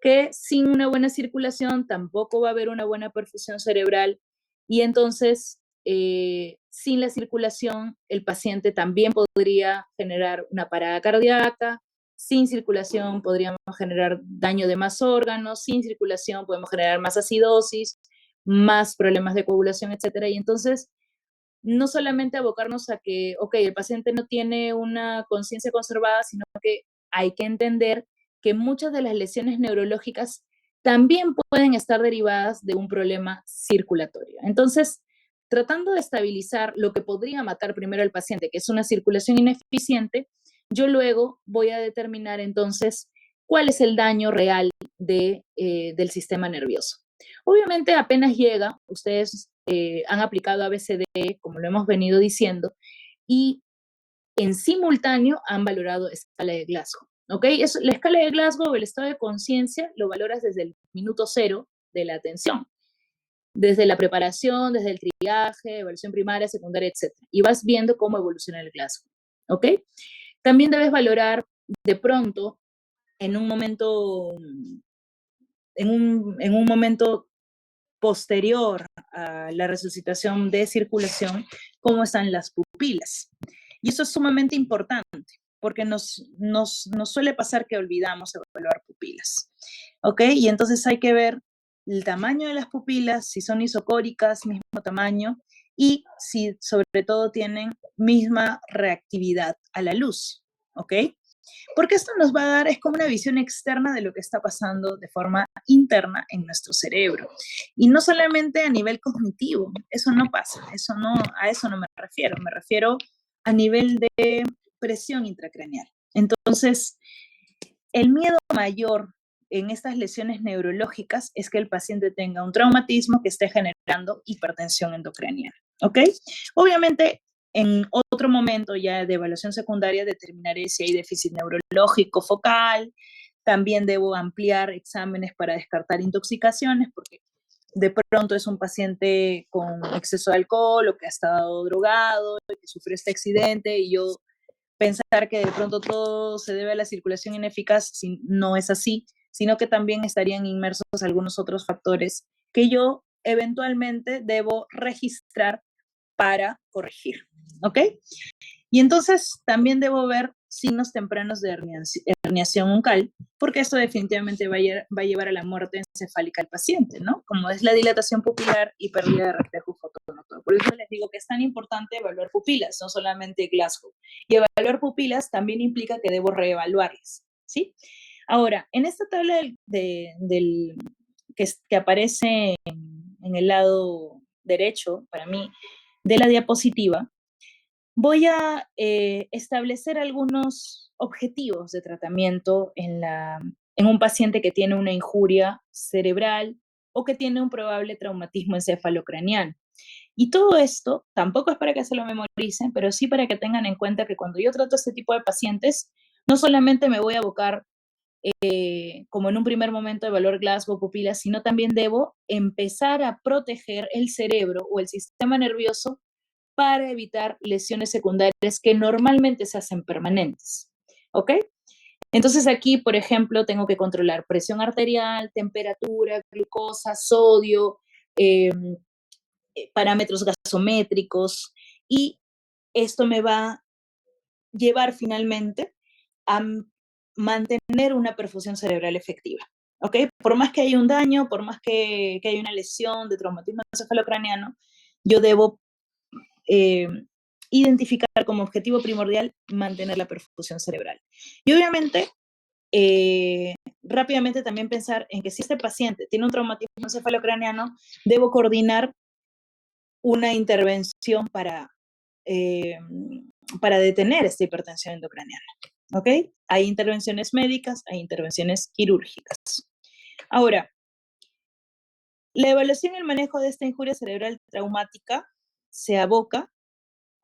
que sin una buena circulación tampoco va a haber una buena perfusión cerebral y entonces sin la circulación el paciente también podría generar una parada cardíaca, sin circulación podríamos generar daño de más órganos, sin circulación podemos generar más acidosis, más problemas de coagulación, etcétera. Y entonces no solamente abocarnos a que, ok, el paciente no tiene una conciencia conservada, sino que hay que entender que muchas de las lesiones neurológicas también pueden estar derivadas de un problema circulatorio. Entonces, tratando de estabilizar lo que podría matar primero al paciente, que es una circulación ineficiente, yo luego voy a determinar entonces cuál es el daño real del sistema nervioso. Obviamente apenas llega, ustedes han aplicado ABCD, como lo hemos venido diciendo, y en simultáneo han valorado escala de Glasgow. ¿Ok? La escala de Glasgow, el estado de conciencia, lo valoras desde el minuto cero de la atención, desde la preparación, desde el triaje, evaluación primaria, secundaria, etc. Y vas viendo cómo evoluciona el Glasgow. ¿Ok? También debes valorar de pronto en un momento, en un momento posterior a la resucitación de circulación, cómo están las pupilas. Y eso es sumamente importante, porque nos suele pasar que olvidamos evaluar pupilas. ¿Ok? Y entonces hay que ver el tamaño de las pupilas, si son isocóricas, mismo tamaño, y si sobre todo tienen misma reactividad a la luz. ¿Ok? Porque esto nos va a dar, es como una visión externa de lo que está pasando de forma interna en nuestro cerebro. Y no solamente a nivel cognitivo, eso no pasa, a eso no me refiero a nivel de presión intracraneal. Entonces, el miedo mayor en estas lesiones neurológicas es que el paciente tenga un traumatismo que esté generando hipertensión endocraniana. ¿Ok? Obviamente, en otro momento ya de evaluación secundaria determinaré si hay déficit neurológico focal, también debo ampliar exámenes para descartar intoxicaciones, porque de pronto es un paciente con exceso de alcohol o que ha estado drogado, que sufrió este accidente y yo pensar que de pronto todo se debe a la circulación ineficaz, si no es así, sino que también estarían inmersos algunos otros factores que yo eventualmente debo registrar para corregir. ¿Ok? Y entonces también debo ver signos tempranos de herniación uncal, porque esto definitivamente va a llevar a la muerte encefálica del paciente, ¿no? Como es la dilatación pupilar y pérdida de reflejo fotomotor. Por eso les digo que es tan importante evaluar pupilas, no solamente Glasgow. Y evaluar pupilas también implica que debo reevaluarlas, ¿sí? Ahora, en esta tabla que aparece en el lado derecho, para mí, de la diapositiva, voy a establecer algunos objetivos de tratamiento en un paciente que tiene una injuria cerebral o que tiene un probable traumatismo encefalocraniano. Y todo esto tampoco es para que se lo memoricen, pero sí para que tengan en cuenta que cuando yo trato este tipo de pacientes, no solamente me voy a abocar, como en un primer momento, de valor Glasgow pupilas, sino también debo empezar a proteger el cerebro o el sistema nervioso para evitar lesiones secundarias que normalmente se hacen permanentes. ¿Ok? Entonces aquí, por ejemplo, tengo que controlar presión arterial, temperatura, glucosa, sodio, eh, parámetros gasométricos, y esto me va a llevar finalmente a mantener una perfusión cerebral efectiva. ¿Ok? Por más que haya un daño, por más que haya una lesión de traumatismo encefalocraniano, yo debo eh, identificar como objetivo primordial mantener la perfusión cerebral. Y obviamente, rápidamente también pensar en que si este paciente tiene un traumatismo encefalocraniano, debo coordinar una intervención para eh, para detener esta hipertensión endocraniana. ¿Ok? Hay intervenciones médicas, hay intervenciones quirúrgicas. Ahora, la evaluación y el manejo de esta injuria cerebral traumática se aboca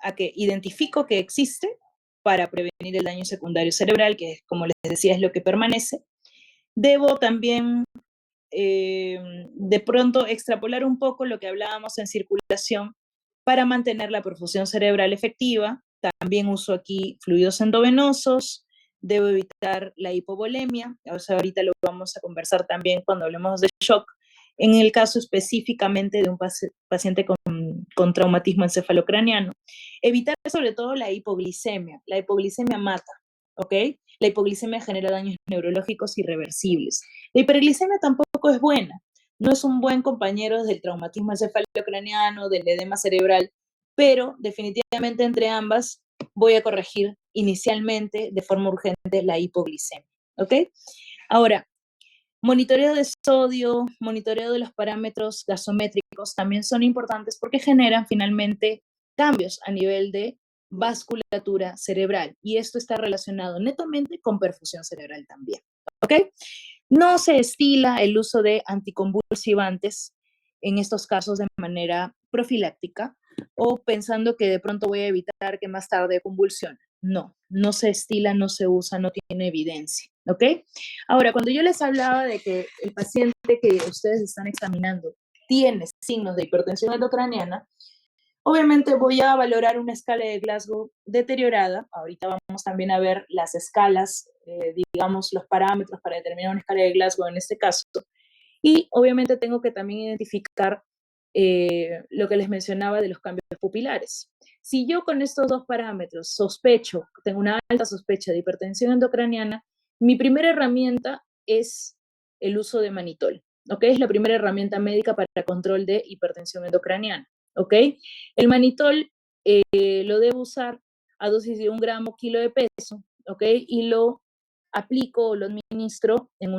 a que identifico que existe para prevenir el daño secundario cerebral, que como les decía es lo que permanece. Debo también de pronto extrapolar un poco lo que hablábamos en circulación para mantener la perfusión cerebral efectiva. También uso aquí fluidos endovenosos, debo evitar la hipovolemia, o sea, ahorita lo vamos a conversar también cuando hablemos de shock, en el caso específicamente de un paciente con traumatismo encefalocraniano. Evitar sobre todo la hipoglicemia mata, ¿ok? La hipoglicemia genera daños neurológicos irreversibles. La hiperglicemia tampoco es buena, no es un buen compañero del traumatismo encefalocraniano, del edema cerebral, pero definitivamente entre ambas voy a corregir inicialmente de forma urgente la hipoglicemia, ¿ok? Ahora, monitoreo de sodio, monitoreo de los parámetros gasométricos también son importantes porque generan finalmente cambios a nivel de vasculatura cerebral y esto está relacionado netamente con perfusión cerebral también, ¿ok? No se estila el uso de anticonvulsivantes en estos casos de manera profiláctica o pensando que de pronto voy a evitar que más tarde convulsione. No, no se estila, no se usa, no tiene evidencia, ¿ok? Ahora, cuando yo les hablaba de que el paciente que ustedes están examinando tiene signos de hipertensión endocraniana, obviamente voy a valorar una escala de Glasgow deteriorada. Ahorita vamos también a ver las escalas, digamos, los parámetros para determinar una escala de Glasgow en este caso. Y obviamente tengo que también identificar lo que les mencionaba de los cambios pupilares. Si yo con estos dos parámetros sospecho, tengo una alta sospecha de hipertensión endocraniana, mi primera herramienta es el uso de manitol, ¿ok? Es la primera herramienta médica para control de hipertensión endocraniana, ¿ok? El manitol lo debo usar a dosis de 1 gramo kilo de peso, ¿ok? Y lo aplico o lo administro en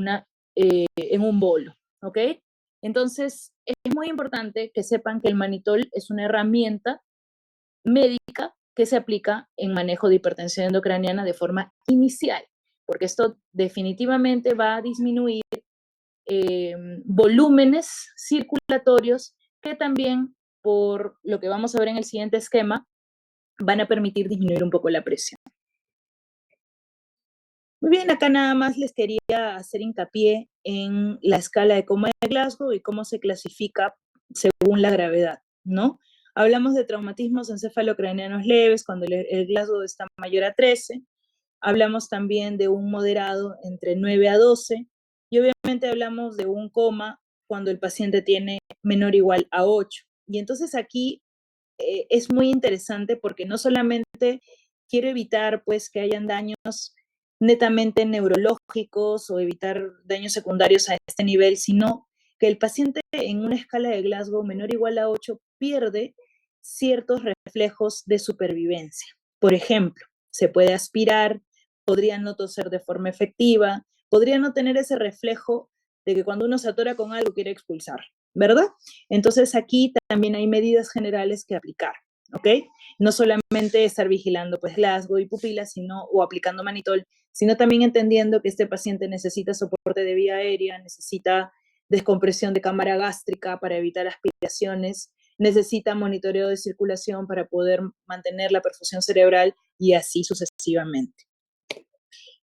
un bolo, ¿ok? Entonces, es muy importante que sepan que el manitol es una herramienta médica que se aplica en manejo de hipertensión endocraniana de forma inicial, porque esto definitivamente va a disminuir volúmenes circulatorios que también, por lo que vamos a ver en el siguiente esquema, van a permitir disminuir un poco la presión. Muy bien, acá nada más les quería hacer hincapié en la escala de coma de Glasgow y cómo se clasifica según la gravedad, ¿no? Hablamos de traumatismos encefalocranianos leves cuando el Glasgow está mayor a 13. Hablamos también de un moderado entre 9 a 12. Y obviamente hablamos de un coma cuando el paciente tiene menor o igual a 8. Y entonces aquí es muy interesante porque no solamente quiero evitar pues que hayan daños netamente neurológicos o evitar daños secundarios a este nivel, sino que el paciente en una escala de Glasgow menor o igual a 8 pierde ciertos reflejos de supervivencia. Por ejemplo, se puede aspirar, podría no toser de forma efectiva, podría no tener ese reflejo de que cuando uno se atora con algo quiere expulsar, ¿verdad? Entonces aquí también hay medidas generales que aplicar, ¿ok? No solamente estar vigilando pues Glasgow y pupilas, sino, o aplicando manitol, sino también entendiendo que este paciente necesita soporte de vía aérea, necesita descompresión de cámara gástrica para evitar aspiraciones, necesita monitoreo de circulación para poder mantener la perfusión cerebral y así sucesivamente.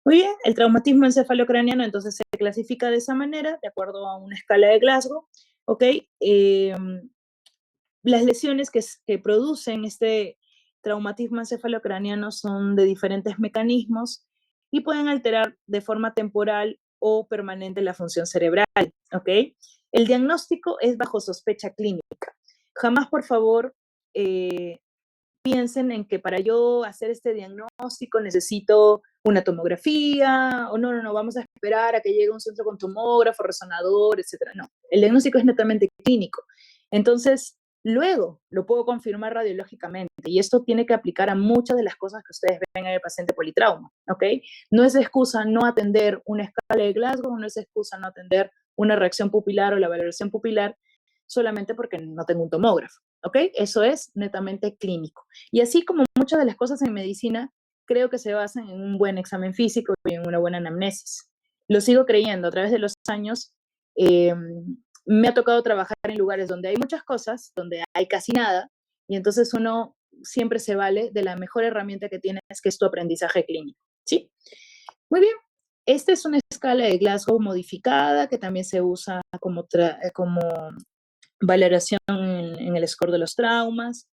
Muy bien, el traumatismo encefalocraniano entonces se clasifica de esa manera, de acuerdo a una escala de Glasgow, ¿ok? Las lesiones que producen este traumatismo encefalocraniano son de diferentes mecanismos y pueden alterar de forma temporal o permanente la función cerebral, ¿ok? El diagnóstico es bajo sospecha clínica. Jamás, por favor, piensen en que para yo hacer este diagnóstico necesito una tomografía, o no, vamos a esperar a que llegue un centro con tomógrafo, resonador, etcétera. No, el diagnóstico es netamente clínico. Entonces, luego lo puedo confirmar radiológicamente y esto tiene que aplicar a muchas de las cosas que ustedes ven en el paciente politrauma, ¿ok? No es excusa no atender una escala de Glasgow, no es excusa no atender una reacción pupilar o la valoración pupilar solamente porque no tengo un tomógrafo. ¿ok? Eso es netamente clínico. Y así como muchas de las cosas en medicina, creo que se basan en un buen examen físico y en una buena anamnesis. Lo sigo creyendo. A través de los años eh, me ha tocado trabajar en lugares donde hay muchas cosas, donde hay casi nada, y entonces uno siempre se vale de la mejor herramienta que tienes, que es tu aprendizaje clínico. ¿Sí? Muy bien. Esta es una escala de Glasgow modificada que también se usa como valoración en el score de los traumas.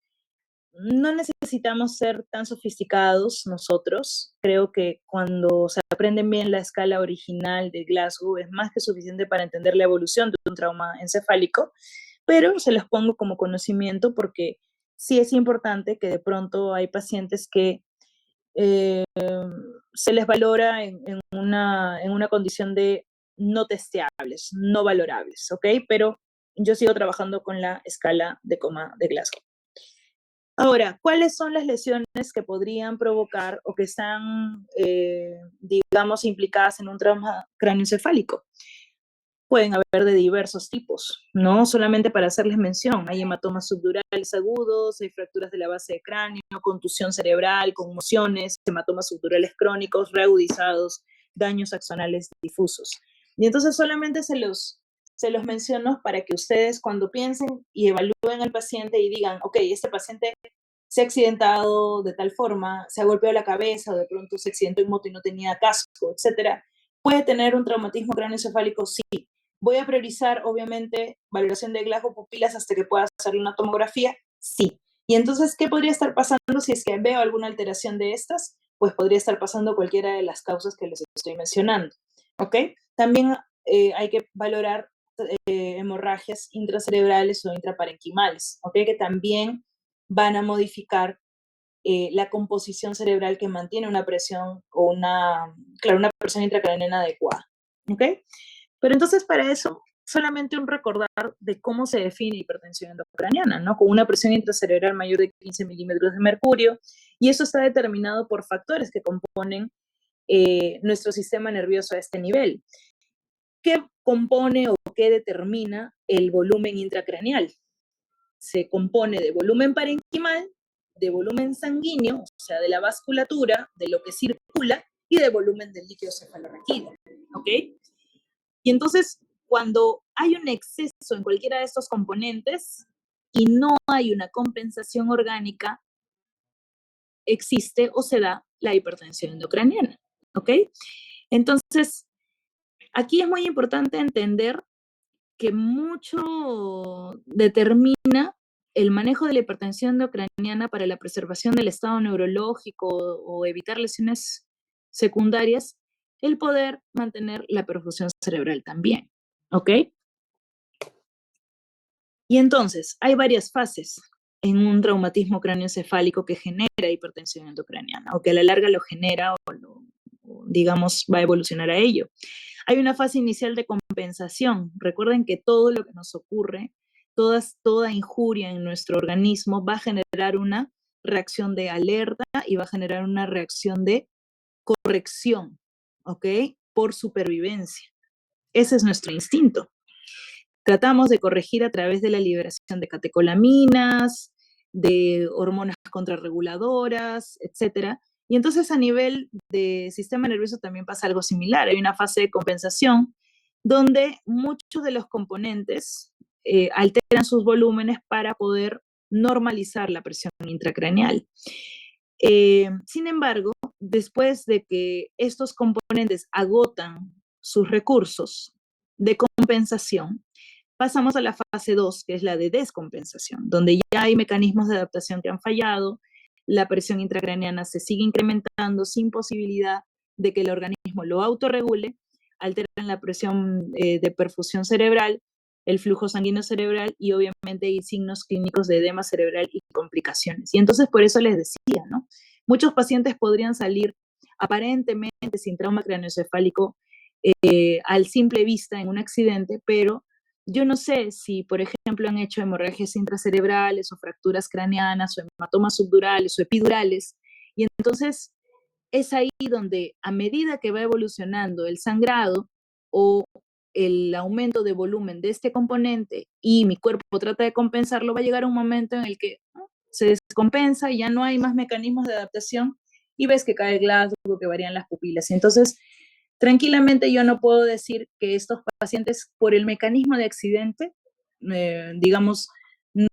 No necesitamos ser tan sofisticados nosotros. Creo que cuando se aprenden bien la escala original de Glasgow es más que suficiente para entender la evolución de un trauma encefálico, pero se los pongo como conocimiento porque sí es importante que de pronto hay pacientes que eh, se les valora en una condición de no testeables, no valorables, ¿ok? Pero yo sigo trabajando con la escala de coma de Glasgow. Ahora, ¿cuáles son las lesiones que podrían provocar o que están, digamos, implicadas en un trauma cráneoencefálico? Pueden haber de diversos tipos, ¿no? Solamente para hacerles mención, hay hematomas subdurales agudos, hay fracturas de la base de cráneo, contusión cerebral, conmociones, hematomas subdurales crónicos, reagudizados, daños axonales difusos. Y entonces solamente se los menciono para que ustedes cuando piensen y evalúen al paciente y digan, ok, este paciente se ha accidentado de tal forma, se ha golpeado la cabeza o de pronto se accidentó en moto y no tenía casco, etcétera. ¿Puede tener un traumatismo cráneoencefálico? Sí. ¿Voy a priorizar, obviamente, valoración de Glasgow pupilas hasta que pueda hacerle una tomografía? Sí. Y entonces, ¿qué podría estar pasando si es que veo alguna alteración de estas? Pues podría estar pasando cualquiera de las causas que les estoy mencionando. ¿Ok? También hay que valorar hemorragias intracerebrales o intraparenquimales, ¿ok? Que también van a modificar la composición cerebral que mantiene una presión o claro, una presión intracraneana adecuada, ¿ok? Pero entonces para eso, solamente un recordar de cómo se define hipertensión endocraniana, ¿no? Con una presión intracerebral mayor de 15 milímetros de mercurio, y eso está determinado por factores que componen nuestro sistema nervioso a este nivel. ¿Qué compone o qué determina el volumen intracraneal? Se compone de volumen parenquimal, de volumen sanguíneo, o sea, de la vasculatura, de lo que circula, y de volumen del líquido cefalorraquídeo, ¿ok? Y entonces, cuando hay un exceso en cualquiera de estos componentes y no hay una compensación orgánica, existe o se da la hipertensión endocraniana, ¿ok? Entonces, aquí es muy importante entender que mucho determina el manejo de la hipertensión endocraniana para la preservación del estado neurológico o evitar lesiones secundarias, el poder mantener la perfusión cerebral también, ¿ok? Y entonces, hay varias fases en un traumatismo cráneoencefálico que genera hipertensión endocraniana, o que a la larga lo genera o digamos, va a evolucionar a ello. Hay una fase inicial de compensación. Recuerden que todo lo que nos ocurre, toda injuria en nuestro organismo va a generar una reacción de alerta y va a generar una reacción de corrección, ¿ok? Por supervivencia. Ese es nuestro instinto. Tratamos de corregir a través de la liberación de catecolaminas, de hormonas contrarreguladoras, etcétera. Y entonces a nivel de sistema nervioso también pasa algo similar. Hay una fase de compensación donde muchos de los componentes alteran sus volúmenes para poder normalizar la presión intracraneal. Sin embargo, después de que estos componentes agotan sus recursos de compensación, pasamos a la fase 2, que es la de descompensación, donde ya hay mecanismos de adaptación que han fallado, la presión intracraneana se sigue incrementando sin posibilidad de que el organismo lo autorregule, alteran la presión de perfusión cerebral, el flujo sanguíneo cerebral y obviamente hay signos clínicos de edema cerebral y complicaciones. Y entonces por eso les decía, ¿no? Muchos pacientes podrían salir aparentemente sin trauma craneoencefálico al simple vista en un accidente, pero yo no sé si, por ejemplo, han hecho hemorragias intracerebrales o fracturas craneanas o hematomas subdurales o epidurales. Y entonces es ahí donde a medida que va evolucionando el sangrado o el aumento de volumen de este componente y mi cuerpo trata de compensarlo, va a llegar un momento en el que se descompensa y ya no hay más mecanismos de adaptación y ves que cae el Glasgow, que varían las pupilas. Entonces, tranquilamente yo no puedo decir que estos pacientes, por el mecanismo de accidente, digamos,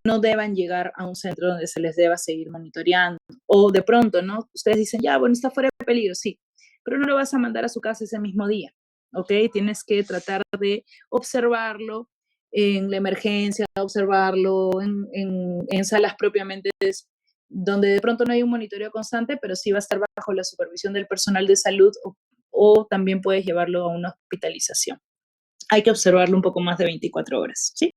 no deban llegar a un centro donde se les deba seguir monitoreando. O de pronto, ¿no? Ustedes dicen, ya, bueno, está fuera de peligro, sí, pero no lo vas a mandar a su casa ese mismo día, ¿ok? Tienes que tratar de observarlo en la emergencia, observarlo en salas propiamente donde de pronto no hay un monitoreo constante, pero sí va a estar bajo la supervisión del personal de salud o también puedes llevarlo a una hospitalización. Hay que observarlo un poco más de 24 horas, ¿sí?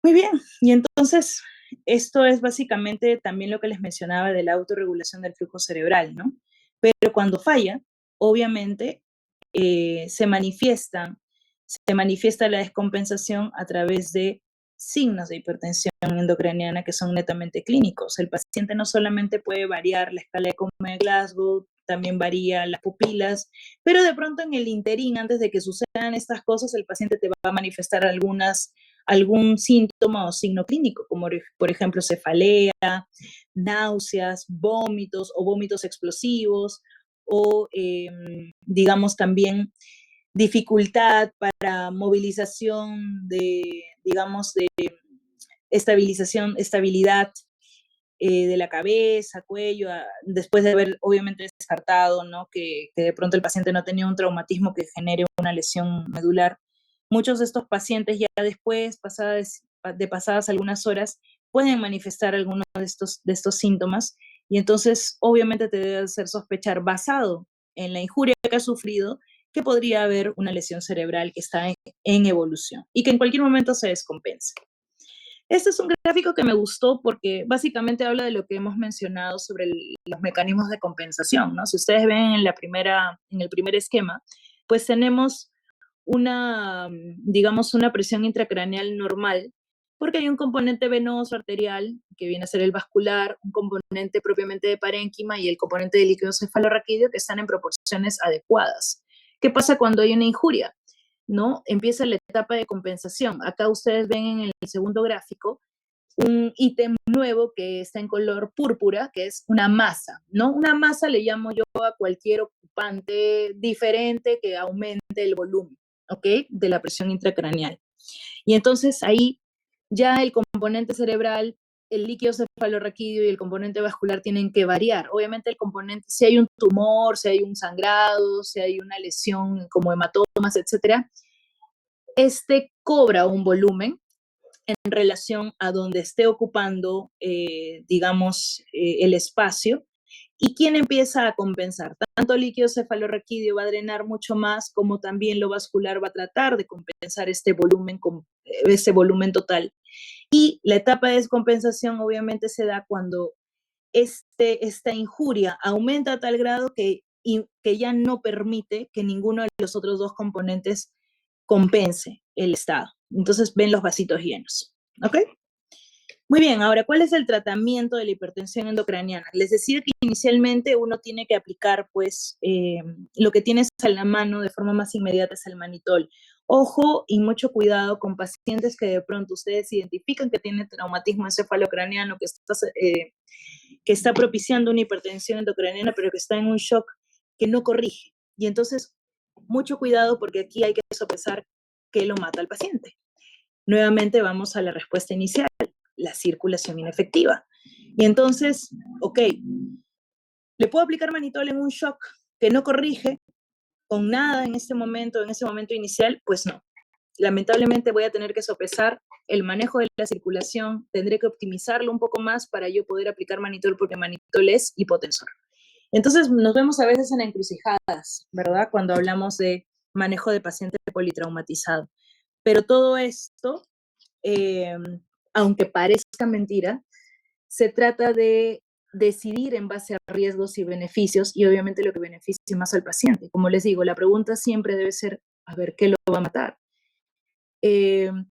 Muy bien, y entonces esto es básicamente también lo que les mencionaba de la autorregulación del flujo cerebral, ¿no? Pero cuando falla, obviamente se manifiesta la descompensación a través de signos de hipertensión endocraniana que son netamente clínicos. El paciente no solamente puede variar la escala de coma de Glasgow, también varía las pupilas, pero de pronto en el interín, antes de que sucedan estas cosas, el paciente te va a manifestar algún síntoma o signo clínico, como por ejemplo cefalea, náuseas, vómitos o vómitos explosivos, o digamos también dificultad para movilización digamos, de estabilidad de la cabeza, cuello, después de haber obviamente descartado, ¿no? Que de pronto el paciente no tenía un traumatismo que genere una lesión medular. Muchos de estos pacientes ya después, pasadas algunas horas, pueden manifestar algunos de estos síntomas y entonces obviamente te debe hacer sospechar basado en la injuria que ha sufrido que podría haber una lesión cerebral que está en evolución y que en cualquier momento se descompense. Este es un gráfico que me gustó porque básicamente habla de lo que hemos mencionado sobre los mecanismos de compensación, ¿no? Si ustedes ven en el primer esquema, pues tenemos digamos, una presión intracraneal normal, porque hay un componente venoso arterial, que viene a ser el vascular, un componente propiamente de parénquima y el componente de líquido cefalorraquídeo que están en proporciones adecuadas. ¿Qué pasa cuando hay una injuria? ¿No? Empieza la etapa de compensación. Acá ustedes ven en el segundo gráfico un ítem nuevo que está en color púrpura, que es una masa, ¿no? Una masa le llamo yo a cualquier ocupante diferente que aumente el volumen, ¿ok? De la presión intracraneal. Y entonces ahí ya el componente cerebral, el líquido cefalorraquídeo y el componente vascular tienen que variar. Obviamente el componente, si hay un tumor, si hay un sangrado, si hay una lesión como hematomas, etcétera, este cobra un volumen en relación a donde esté ocupando, digamos, el espacio. ¿Y quién empieza a compensar? Tanto el líquido cefalorraquídeo va a drenar mucho más, como también lo vascular va a tratar de compensar este volumen total. Y la etapa de descompensación obviamente se da cuando esta injuria aumenta a tal grado que ya no permite que ninguno de los otros dos componentes compense el estado. Entonces ven los vasitos llenos. ¿Ok? Muy bien, ahora, ¿cuál es el tratamiento de la hipertensión endocraniana? Les decía que inicialmente uno tiene que aplicar, pues, lo que tienes a la mano de forma más inmediata es el manitol. Ojo y mucho cuidado con pacientes que de pronto ustedes identifican que tienen traumatismo encefalocraniano, que está propiciando una hipertensión endocraniana, pero que está en un shock que no corrige. Y entonces, mucho cuidado porque aquí hay que sopesar qué lo mata al paciente. Nuevamente vamos a la respuesta inicial, la circulación inefectiva. Y entonces, ok, ¿le puedo aplicar manitol en un shock que no corrige con nada en ese momento inicial? Pues no. Lamentablemente voy a tener que sopesar el manejo de la circulación, tendré que optimizarlo un poco más para yo poder aplicar manitol porque manitol es hipotensor. Entonces nos vemos a veces en encrucijadas, ¿verdad? Cuando hablamos de manejo de paciente politraumatizado. Pero todo esto, eh, aunque parezca mentira, se trata de decidir en base a riesgos y beneficios y obviamente lo que beneficie más al paciente. Como les digo, la pregunta siempre debe ser, a ver, ¿qué lo va a matar?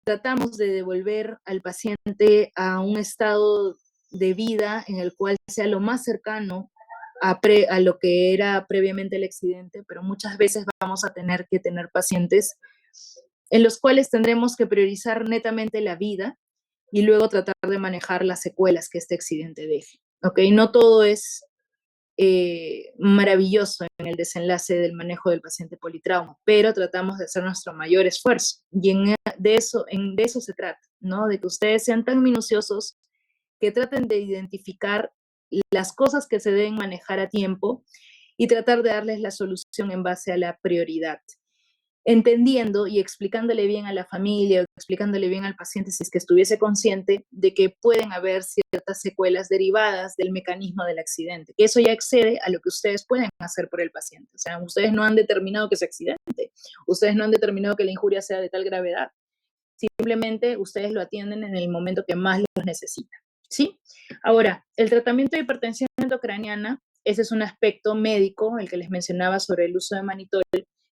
Tratamos de devolver al paciente a un estado de vida en el cual sea lo más cercano a lo que era previamente el accidente, pero muchas veces vamos a tener que tener pacientes en los cuales tendremos que priorizar netamente la vida y luego tratar de manejar las secuelas que este accidente deje. ¿Ok? No todo es maravilloso en el desenlace del manejo del paciente politrauma, pero tratamos de hacer nuestro mayor esfuerzo. Y de eso se trata, ¿no? De que ustedes sean tan minuciosos que traten de identificar las cosas que se deben manejar a tiempo y tratar de darles la solución en base a la prioridad, entendiendo y explicándole bien a la familia, explicándole bien al paciente, si es que estuviese consciente de que pueden haber ciertas secuelas derivadas del mecanismo del accidente, que eso ya excede a lo que ustedes pueden hacer por el paciente. O sea, ustedes no han determinado que es accidente, ustedes no han determinado que la injuria sea de tal gravedad, simplemente ustedes lo atienden en el momento que más los necesitan, ¿sí? Ahora, el tratamiento de hipertensión endocraniana, ese es un aspecto médico, el que les mencionaba sobre el uso de manitol,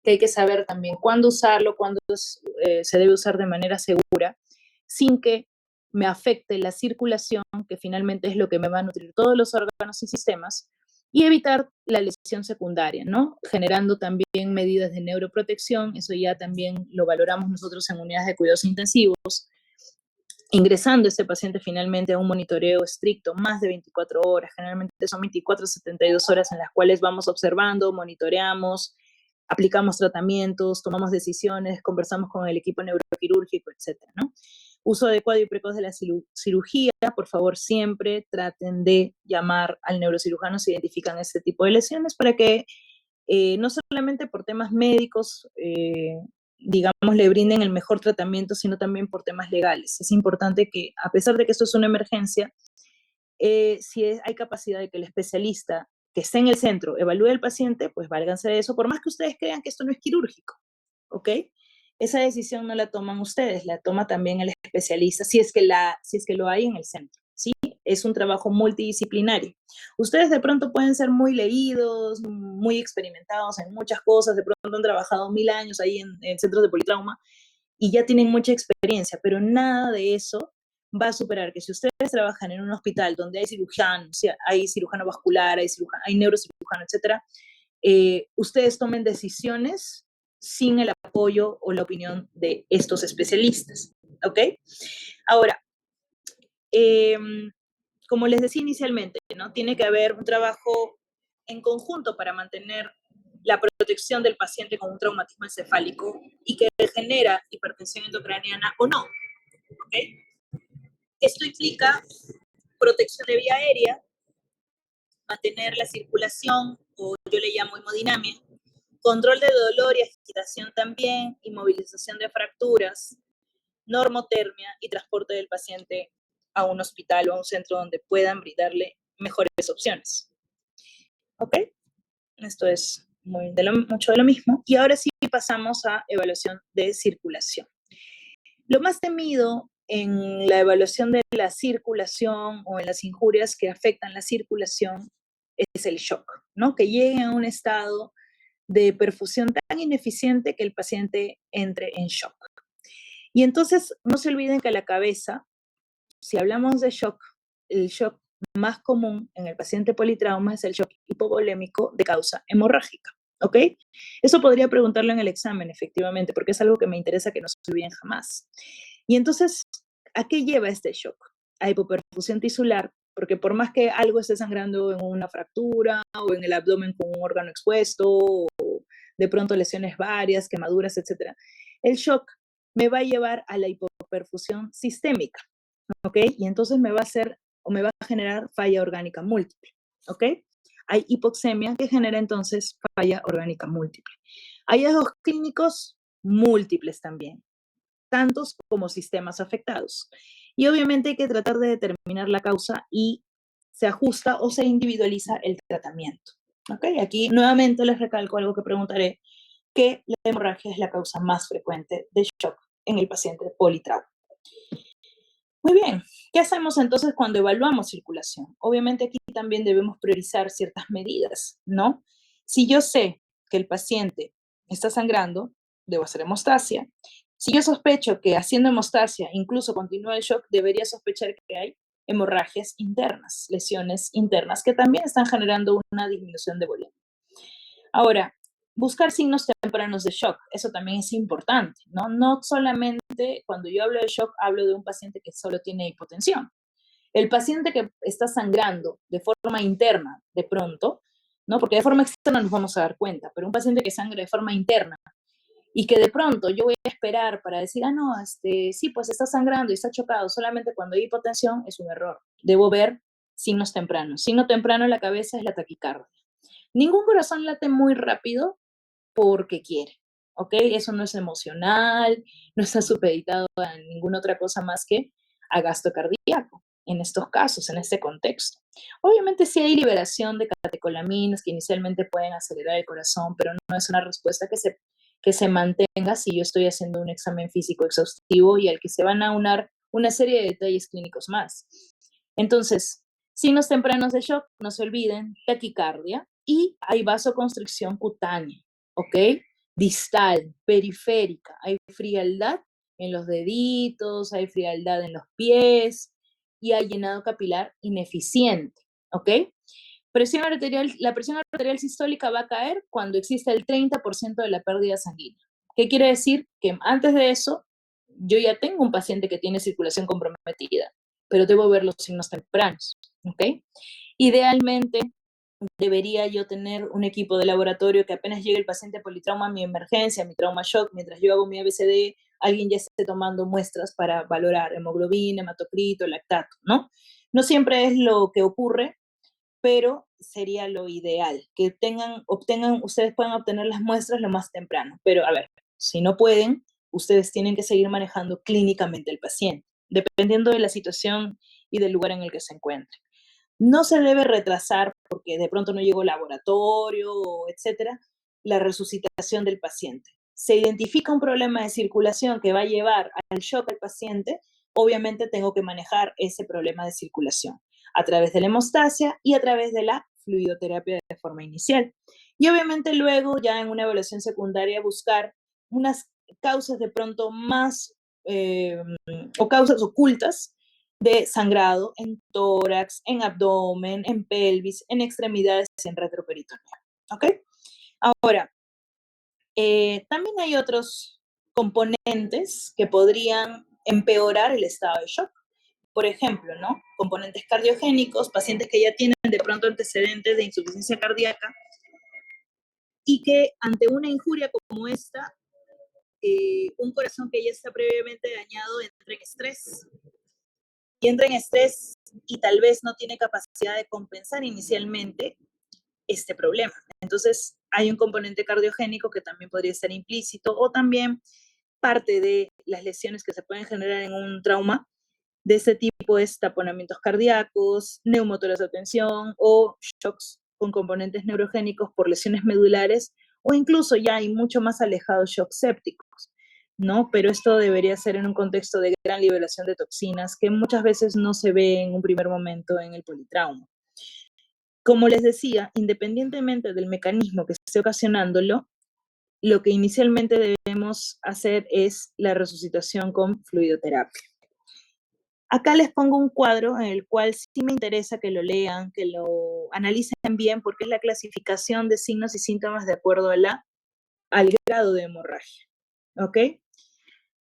que hay que saber también cuándo usarlo, cuándo se debe usar de manera segura, sin que me afecte la circulación, que finalmente es lo que me va a nutrir todos los órganos y sistemas, y evitar la lesión secundaria, ¿no? Generando también medidas de neuroprotección, eso ya también lo valoramos nosotros en unidades de cuidados intensivos, ingresando este paciente finalmente a un monitoreo estricto, más de 24 horas, generalmente son 24 a 72 horas en las cuales vamos observando, monitoreamos, aplicamos tratamientos, tomamos decisiones, conversamos con el equipo neuroquirúrgico, etcétera, ¿no? Uso adecuado y precoz de la cirugía, por favor siempre traten de llamar al neurocirujano si identifican este tipo de lesiones para que no solamente por temas médicos, digamos, le brinden el mejor tratamiento, sino también por temas legales. Es importante que, a pesar de que esto es una emergencia, si hay capacidad de que el especialista que esté en el centro evalúe al paciente, pues válganse de eso, por más que ustedes crean que esto no es quirúrgico, ¿ok? Esa decisión no la toman ustedes, la toma también el especialista, si es que lo hay en el centro, ¿sí? Es un trabajo multidisciplinario. Ustedes de pronto pueden ser muy leídos, muy experimentados en muchas cosas, de pronto han trabajado 1000 años ahí en centros de politrauma y ya tienen mucha experiencia, pero nada de eso va a superar que si ustedes trabajan en un hospital donde hay cirujanos, hay cirujano vascular, hay neurocirujano, etcétera, ustedes tomen decisiones sin el apoyo o la opinión de estos especialistas, ¿ok? Ahora, eh, como les decía inicialmente, ¿no? Tiene que haber un trabajo en conjunto para mantener la protección del paciente con un traumatismo encefálico y que genera hipertensión endocraniana o no, ¿ok? Esto implica protección de vía aérea, mantener la circulación, o yo le llamo hemodinamia, control de dolor y agitación también, inmovilización de fracturas, normotermia y transporte del paciente a un hospital o a un centro donde puedan brindarle mejores opciones. ¿Ok? Esto es mucho de lo mismo. Y ahora sí pasamos a evaluación de circulación. Lo más temido en la evaluación de la circulación o en las injurias que afectan la circulación es el shock, ¿no? Que lleguen a un estado de perfusión tan ineficiente que el paciente entre en shock. Y entonces no se olviden que la cabeza, si hablamos de shock, el shock más común en el paciente politrauma es el shock hipovolémico de causa hemorrágica, ¿ok? Eso podría preguntarlo en el examen, efectivamente, porque es algo que me interesa que no se olviden jamás. Y entonces, ¿a qué lleva este shock? A hipoperfusión tisular, porque por más que algo esté sangrando en una fractura o en el abdomen con un órgano expuesto, o de pronto lesiones varias, quemaduras, etc., el shock me va a llevar a la hipoperfusión sistémica, ¿ok? Y entonces me va a hacer o me va a generar falla orgánica múltiple, ¿ok? Hay hipoxemia que genera entonces falla orgánica múltiple. Hay hallazgos clínicos múltiples también, tantos como sistemas afectados. Y obviamente hay que tratar de determinar la causa y se ajusta o se individualiza el tratamiento. ¿Ok? Aquí nuevamente les recalco algo que preguntaré, que la hemorragia es la causa más frecuente de shock en el paciente politrauma. Muy bien, ¿qué hacemos entonces cuando evaluamos circulación? Obviamente aquí también debemos priorizar ciertas medidas, ¿no? Si yo sé que el paciente está sangrando, debo hacer hemostasia. Si yo sospecho que haciendo hemostasia incluso continúa el shock, debería sospechar que hay hemorragias internas, lesiones internas que también están generando una disminución de volumen. Ahora, buscar signos tempranos de shock, eso también es importante, ¿no? No solamente cuando yo hablo de shock, hablo de un paciente que solo tiene hipotensión. El paciente que está sangrando de forma interna, de pronto, ¿no? Porque de forma externa nos vamos a dar cuenta, pero un paciente que sangra de forma interna y que de pronto yo voy a esperar para decir, ah, no, sí, pues está sangrando y está chocado solamente cuando hay hipotensión, es un error. Debo ver signos tempranos. Signo temprano en la cabeza es la taquicardia. Ningún corazón late muy rápido porque quiere, ¿ok? Eso no es emocional, no está supeditado a ninguna otra cosa más que a gasto cardíaco en estos casos, en este contexto. Obviamente sí hay liberación de catecolaminas que inicialmente pueden acelerar el corazón, pero no es una respuesta que se mantenga si yo estoy haciendo un examen físico exhaustivo y al que se van a unar una serie de detalles clínicos más. Entonces, signos tempranos de shock, no se olviden, taquicardia y hay vasoconstricción cutánea, ¿ok? Distal, periférica, hay frialdad en los deditos, hay frialdad en los pies y hay llenado capilar ineficiente, ¿ok? Presión arterial, la presión arterial sistólica va a caer cuando existe el 30% de la pérdida sanguínea. ¿Qué quiere decir? Que antes de eso, yo ya tengo un paciente que tiene circulación comprometida, pero debo ver los signos tempranos, ¿ok? Idealmente, debería yo tener un equipo de laboratorio que apenas llegue el paciente politrauma a mi emergencia, mi trauma shock, mientras yo hago mi ABCD, alguien ya esté tomando muestras para valorar hemoglobina, hematocrito, lactato, ¿no? No siempre es lo que ocurre, pero sería lo ideal, que ustedes puedan obtener las muestras lo más temprano. Pero a ver, si no pueden, ustedes tienen que seguir manejando clínicamente al paciente, dependiendo de la situación y del lugar en el que se encuentre. No se debe retrasar porque de pronto no llegó laboratorio, etcétera, la resucitación del paciente. Se identifica un problema de circulación que va a llevar al shock al paciente, obviamente tengo que manejar ese problema de circulación a través de la hemostasia y a través de la fluidoterapia de forma inicial. Y obviamente luego ya en una evaluación secundaria buscar unas causas de pronto más o causas ocultas de sangrado en tórax, en abdomen, en pelvis, en extremidades y en retroperitoneal. ¿Ok? Ahora, también hay otros componentes que podrían empeorar el estado de shock. Por ejemplo, ¿no? Componentes cardiogénicos, pacientes que ya tienen de pronto antecedentes de insuficiencia cardíaca y que ante una injuria como esta, un corazón que ya está previamente dañado entra en estrés y entra en estrés y tal vez no tiene capacidad de compensar inicialmente este problema. Entonces, hay un componente cardiogénico que también podría estar implícito o también parte de las lesiones que se pueden generar en un trauma de este tipo es taponamientos cardíacos, neumotoras de tensión o shocks con componentes neurogénicos por lesiones medulares o incluso ya hay mucho más alejados shocks sépticos, ¿no? Pero esto debería ser en un contexto de gran liberación de toxinas que muchas veces no se ve en un primer momento en el politrauma. Como les decía, independientemente del mecanismo que esté ocasionándolo, lo que inicialmente debemos hacer es la resucitación con fluidoterapia. Acá les pongo un cuadro en el cual sí me interesa que lo lean, que lo analicen bien, porque es la clasificación de signos y síntomas de acuerdo al grado de hemorragia. ¿Ok?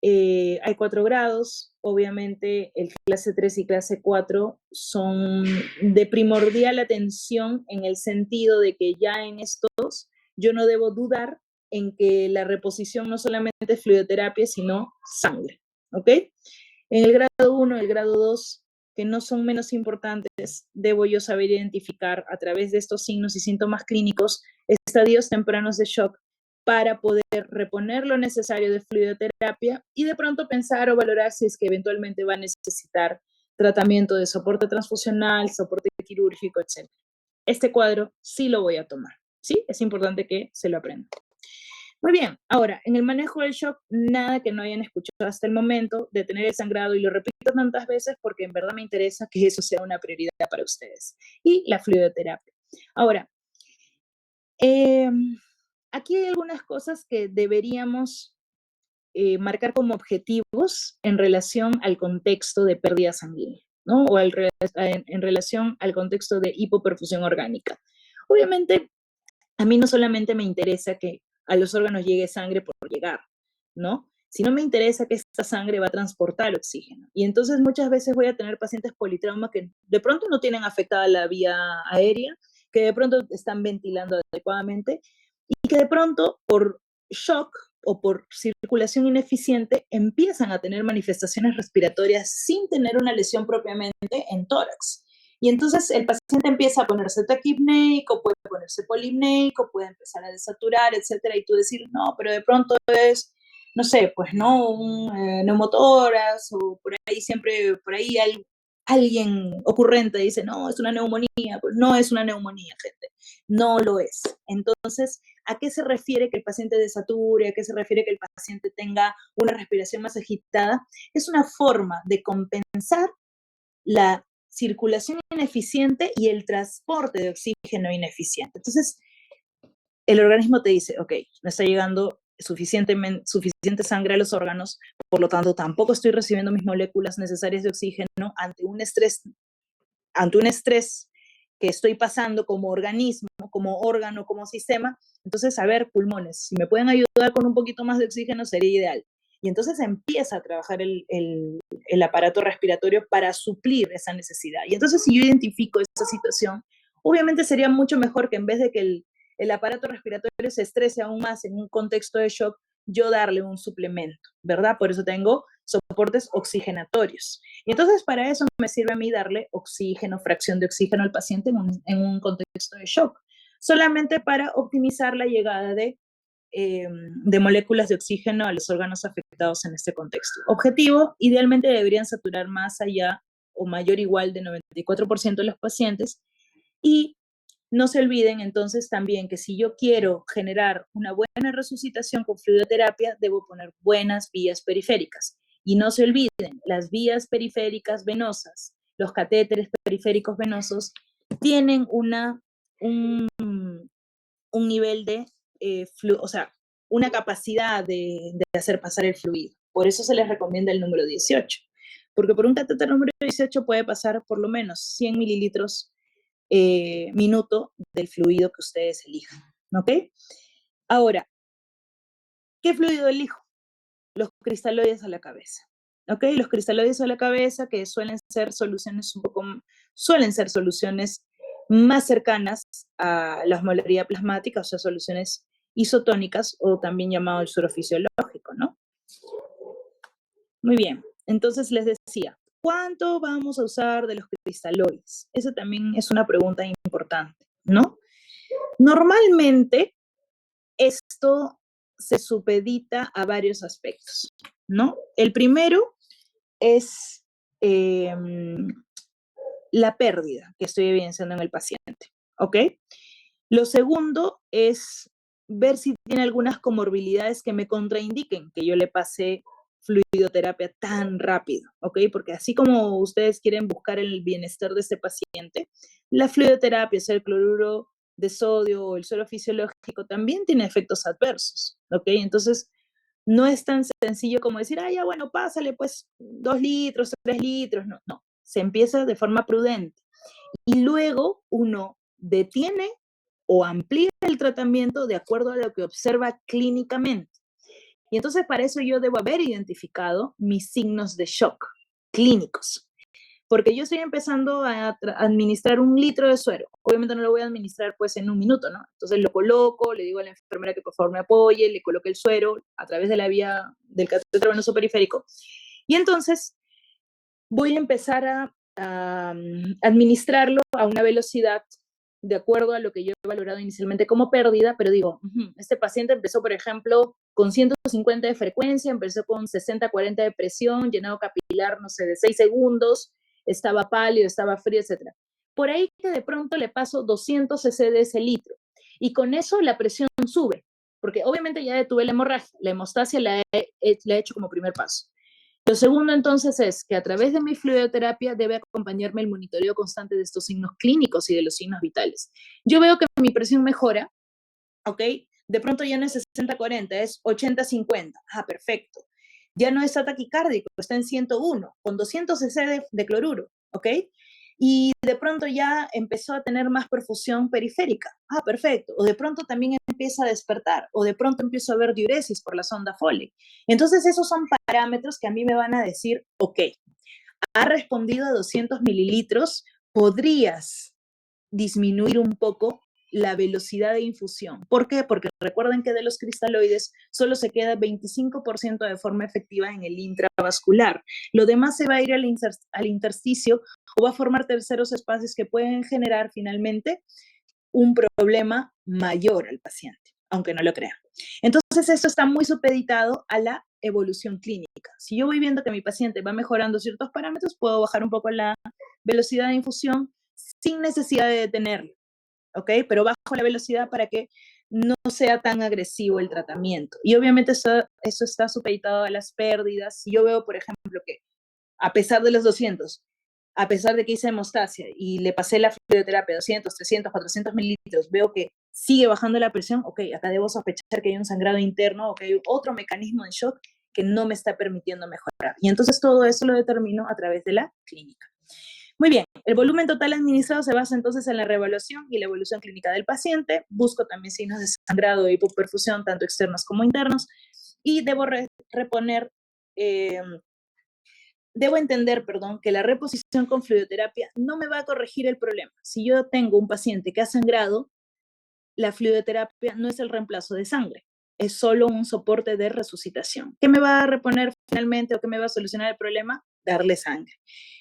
Hay 4 grados, obviamente el clase 3 y clase 4 son de primordial atención en el sentido de que ya en estos yo no debo dudar en que la reposición no solamente es fluidoterapia, sino sangre. ¿Ok? En el grado 1, el grado 2, que no son menos importantes, debo yo saber identificar a través de estos signos y síntomas clínicos estadios tempranos de shock para poder reponer lo necesario de fluidoterapia y de pronto pensar o valorar si es que eventualmente va a necesitar tratamiento de soporte transfusional, soporte quirúrgico, etc. Este cuadro sí lo voy a tomar, ¿sí? Es importante que se lo aprendan. Muy bien, ahora, en el manejo del shock, nada que no hayan escuchado hasta el momento, detener el sangrado, y lo repito tantas veces porque en verdad me interesa que eso sea una prioridad para ustedes. Y la fluidoterapia. Ahora, aquí hay algunas cosas que deberíamos marcar como objetivos en relación al contexto de pérdida sanguínea. ¿no? O en relación al contexto de hipoperfusión orgánica. Obviamente, a mí no solamente me interesa que a los órganos llegue sangre por llegar, ¿no? Sino me interesa que esta sangre va a transportar oxígeno. Y entonces muchas veces voy a tener pacientes politrauma que de pronto no tienen afectada la vía aérea, que de pronto están ventilando adecuadamente y que de pronto por shock o por circulación ineficiente empiezan a tener manifestaciones respiratorias sin tener una lesión propiamente en tórax. Y entonces el paciente empieza a ponerse taquipneico, puede ponerse polipneico, puede empezar a desaturar, etcétera, y tú decir, no, pero de pronto es, no sé, pues no, un neumotórax, o por ahí siempre, por ahí hay alguien ocurrente dice, no, es una neumonía, pues no es una neumonía, gente, no lo es. Entonces, ¿a qué se refiere que el paciente desature? ¿A qué se refiere que el paciente tenga una respiración más agitada? Es una forma de compensar la circulación ineficiente y el transporte de oxígeno ineficiente. Entonces, el organismo te dice, ok, no está llegando suficiente sangre a los órganos, por lo tanto, tampoco estoy recibiendo mis moléculas necesarias de oxígeno ante un estrés que estoy pasando como organismo, como órgano, como sistema. Entonces, a ver, pulmones, si me pueden ayudar con un poquito más de oxígeno sería ideal. Y entonces empieza a trabajar el aparato respiratorio para suplir esa necesidad. Y entonces si yo identifico esa situación, obviamente sería mucho mejor que en vez de que el aparato respiratorio se estrese aún más en un contexto de shock, yo darle un suplemento, ¿verdad? Por eso tengo soportes oxigenatorios. Y entonces para eso me sirve a mí darle oxígeno, fracción de oxígeno al paciente en un contexto de shock, solamente para optimizar la llegada de moléculas de oxígeno a los órganos afectados en este contexto. Objetivo, idealmente deberían saturar más allá o mayor igual de 94% de los pacientes. Y no se olviden entonces también que si yo quiero generar una buena resucitación con fluidoterapia, debo poner buenas vías periféricas. Y no se olviden, las vías periféricas venosas, los catéteres periféricos venosos, tienen un, un nivel de, o sea, una capacidad de hacer pasar el fluido. Por eso se les recomienda el número 18, porque por un catéter número 18 puede pasar por lo menos 100 mililitros minuto del fluido que ustedes elijan, ¿ok? Ahora, ¿qué fluido elijo? Los cristaloides a la cabeza, ¿ok? Los cristaloides a la cabeza que suelen ser soluciones suelen ser soluciones más cercanas a la osmolaridad plasmática, o sea, soluciones isotónicas o también llamado el suero fisiológico, ¿no? Muy bien, entonces les decía, ¿cuánto vamos a usar de los cristaloides? Esa también es una pregunta importante, ¿no? Normalmente esto se supedita a varios aspectos, ¿no? El primero es la pérdida que estoy evidenciando en el paciente, ¿ok? Lo segundo es ver si tiene algunas comorbilidades que me contraindiquen que yo le pase fluidoterapia tan rápido, ¿ok? Porque así como ustedes quieren buscar el bienestar de este paciente, la fluidoterapia, o sea, el cloruro de sodio o el suero fisiológico también tiene efectos adversos, ¿ok? Entonces, no es tan sencillo como decir, ah, ya, bueno, pásale pues 2 litros, 3 litros, no, no, se empieza de forma prudente y luego uno detiene o amplía el tratamiento de acuerdo a lo que observa clínicamente. Y entonces para eso yo debo haber identificado mis signos de shock clínicos. Porque yo estoy empezando a administrar 1 litro de suero. Obviamente no lo voy a administrar pues en un minuto, ¿no? Entonces lo coloco, le digo a la enfermera que por favor me apoye, le coloque el suero a través de la vía del catéter venoso periférico. Y entonces voy a empezar a administrarlo a una velocidad de acuerdo a lo que yo he valorado inicialmente como pérdida, pero digo, este paciente empezó, por ejemplo, con 150 de frecuencia, empezó con 60-40 de presión, llenado capilar, no sé, de 6 segundos, estaba pálido, estaba frío, etc. Por ahí que de pronto le paso 200 cc de ese litro y con eso la presión sube, porque obviamente ya detuve la hemorragia, la hemostasia la he hecho como primer paso. Lo segundo entonces es que a través de mi fluidoterapia debe acompañarme el monitoreo constante de estos signos clínicos y de los signos vitales. Yo veo que mi presión mejora, ¿ok? De pronto ya no es 60-40, es 80-50. Ah, perfecto. Ya no está taquicárdico, está en 101, con 200 cc de cloruro. ¿ok? Y de pronto ya empezó a tener más perfusión periférica. Ah, perfecto. O de pronto también empieza a despertar, o de pronto empiezo a ver diuresis por la sonda Foley. Entonces esos son parámetros que a mí me van a decir, ok, ha respondido a 200 mililitros, podrías disminuir un poco la velocidad de infusión. ¿Por qué? Porque recuerden que de los cristaloides solo se queda 25% de forma efectiva en el intravascular. Lo demás se va a ir al intersticio o va a formar terceros espacios que pueden generar finalmente un problema mayor al paciente, aunque no lo crean. Entonces, esto está muy supeditado a la evolución clínica. Si yo voy viendo que mi paciente va mejorando ciertos parámetros, puedo bajar un poco la velocidad de infusión sin necesidad de detenerlo, ¿ok? Pero bajo la velocidad para que no sea tan agresivo el tratamiento. Y obviamente eso está supeditado a las pérdidas. Si yo veo, por ejemplo, que a pesar de los 200, a pesar de que hice hemostasia y le pasé la fluidoterapia 200, 300, 400 mililitros, veo que sigue bajando la presión, ok, acá debo sospechar que hay un sangrado interno o que hay otro mecanismo de shock que no me está permitiendo mejorar. Y entonces todo eso lo determino a través de la clínica. Muy bien, el volumen total administrado se basa entonces en la reevaluación y la evolución clínica del paciente. Busco también signos de sangrado e hipoperfusión, tanto externos como internos, y debo reponer debo entender, perdón, que la reposición con fluidoterapia no me va a corregir el problema. Si yo tengo un paciente que ha sangrado, la fluidoterapia no es el reemplazo de sangre, es solo un soporte de resucitación. ¿Qué me va a reponer finalmente o qué me va a solucionar el problema? Darle sangre.